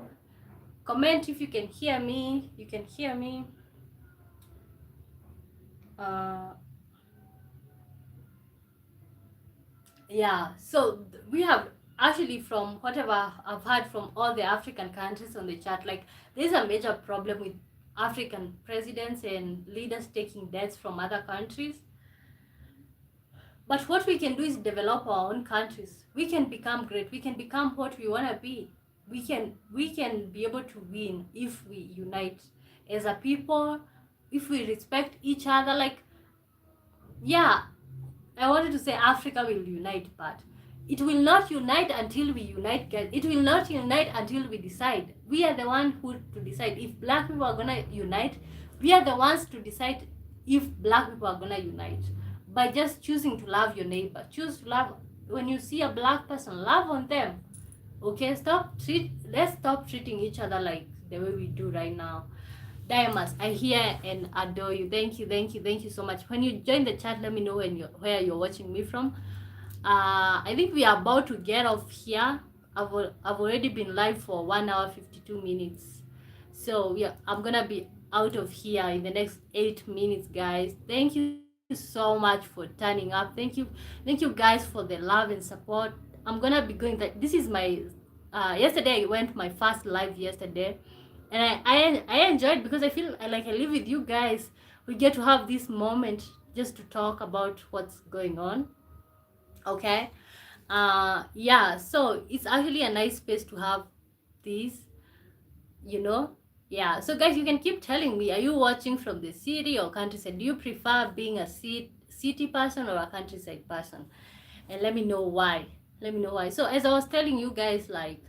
Comment if you can hear me. You can hear me. Yeah, so we have actually, from whatever I've heard from all the African countries on the chat, like there's a major problem with African presidents and leaders taking debts from other countries. But what we can do is develop our own countries. We can become great. We can become what we want to be. We can be able to win if we unite as a people, if we respect each other. Like, yeah, I wanted to say Africa will unite, but it will not unite until we unite, guys. It will not unite until we decide. We are the one who to decide. If Black people are gonna unite, we are the ones to decide if Black people are gonna unite. By just choosing to love your neighbor. Choose to love. When you see a Black person, love on them. Okay, let's stop treating each other like the way we do right now. Diamonds, I hear and adore you. Thank you so much. When you join the chat, let me know where you're watching me from. I think we are about to get off here. I've already been live for 1 hour 52 minutes. So yeah, I'm gonna be out of here in the next 8 minutes, guys. Thank you so much for turning up. Thank you guys for the love and support. I'm gonna be going that this is my yesterday I went my first live yesterday, and I enjoyed because I feel like I live with you guys. We get to have this moment just to talk about what's going on. Okay, yeah, so it's actually a nice space to have this, you know. Yeah, so guys, you can keep telling me, are you watching from the city or countryside? Do you prefer being a city person or a countryside person? And let me know why. So as I was telling you guys, like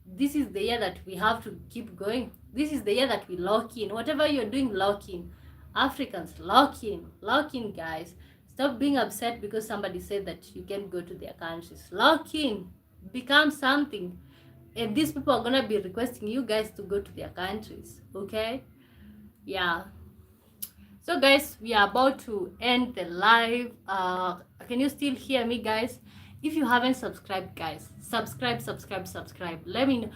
this is the year that we have to keep going. This is the year that we lock in. Whatever you're doing, lock in. Africans, lock in, guys. Stop being upset because somebody said that you can't go to their countries. Lock in, become something, and these people are gonna be requesting you guys to go to their countries. Okay, yeah. So guys, we are about to end the live. Can you still hear me, guys? If you haven't subscribed, guys, subscribe. Let me know.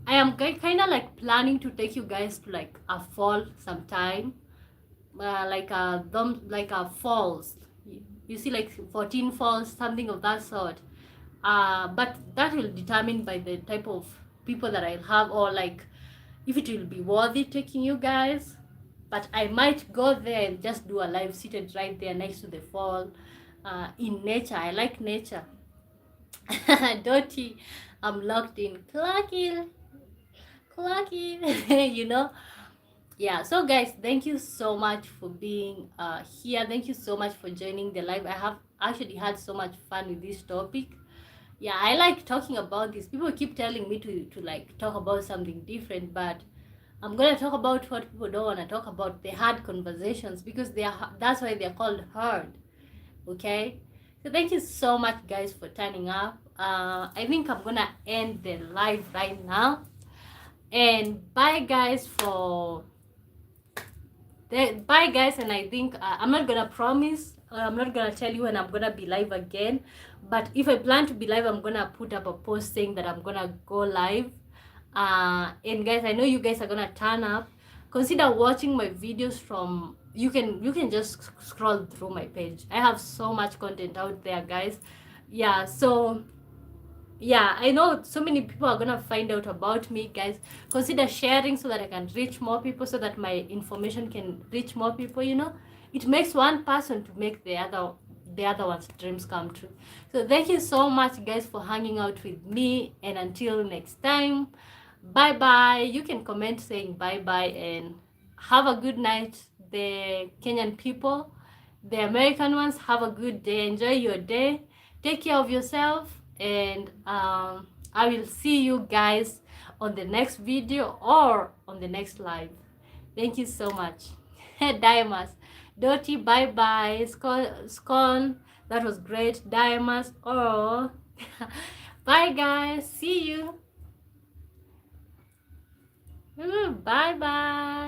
I am kind of like planning to take you guys to like a fall sometime, like a falls. You see, like 14 falls, something of that sort. But that will determine by the type of people that I'll have, or like if it will be worthy taking you guys. But I might go there and just do a live seated right there next to the fall, in nature. I like nature. Dottie, I'm locked in. Clacky, you know. Yeah, so guys, thank you so much for being here. Thank you so much for joining the live. I have actually had so much fun with this topic. Yeah, I like talking about this. People keep telling me to like talk about something different, but I'm gonna talk about what people don't want to talk about, the hard conversations, because that's why they're called hard. Okay, so thank you so much guys for turning up. I think I'm gonna end the live right now, and bye guys for bye guys. And I think I'm not gonna promise, I'm not gonna tell you when I'm gonna be live again, but if I plan to be live, I'm gonna put up a post saying that I'm gonna go live. And guys, I know you guys are gonna turn up. Consider watching my videos from, you can just scroll through my page. I have so much content out there, guys. Yeah, so yeah, I know so many people are gonna find out about me, guys. Consider sharing so that I can reach more people, so that my information can reach more people. It makes one person to make the other one's dreams come true. So thank you so much guys for hanging out with me, and until next time, bye bye. You can comment saying bye bye, and have a good night. The Kenyan people, the American ones, have a good day. Enjoy your day. Take care of yourself, and I will see you guys on the next video or on the next live. Thank you so much. Diamas, Dotty, bye bye. Scone, that was great. Diamas, oh, bye guys. See you. Bye bye.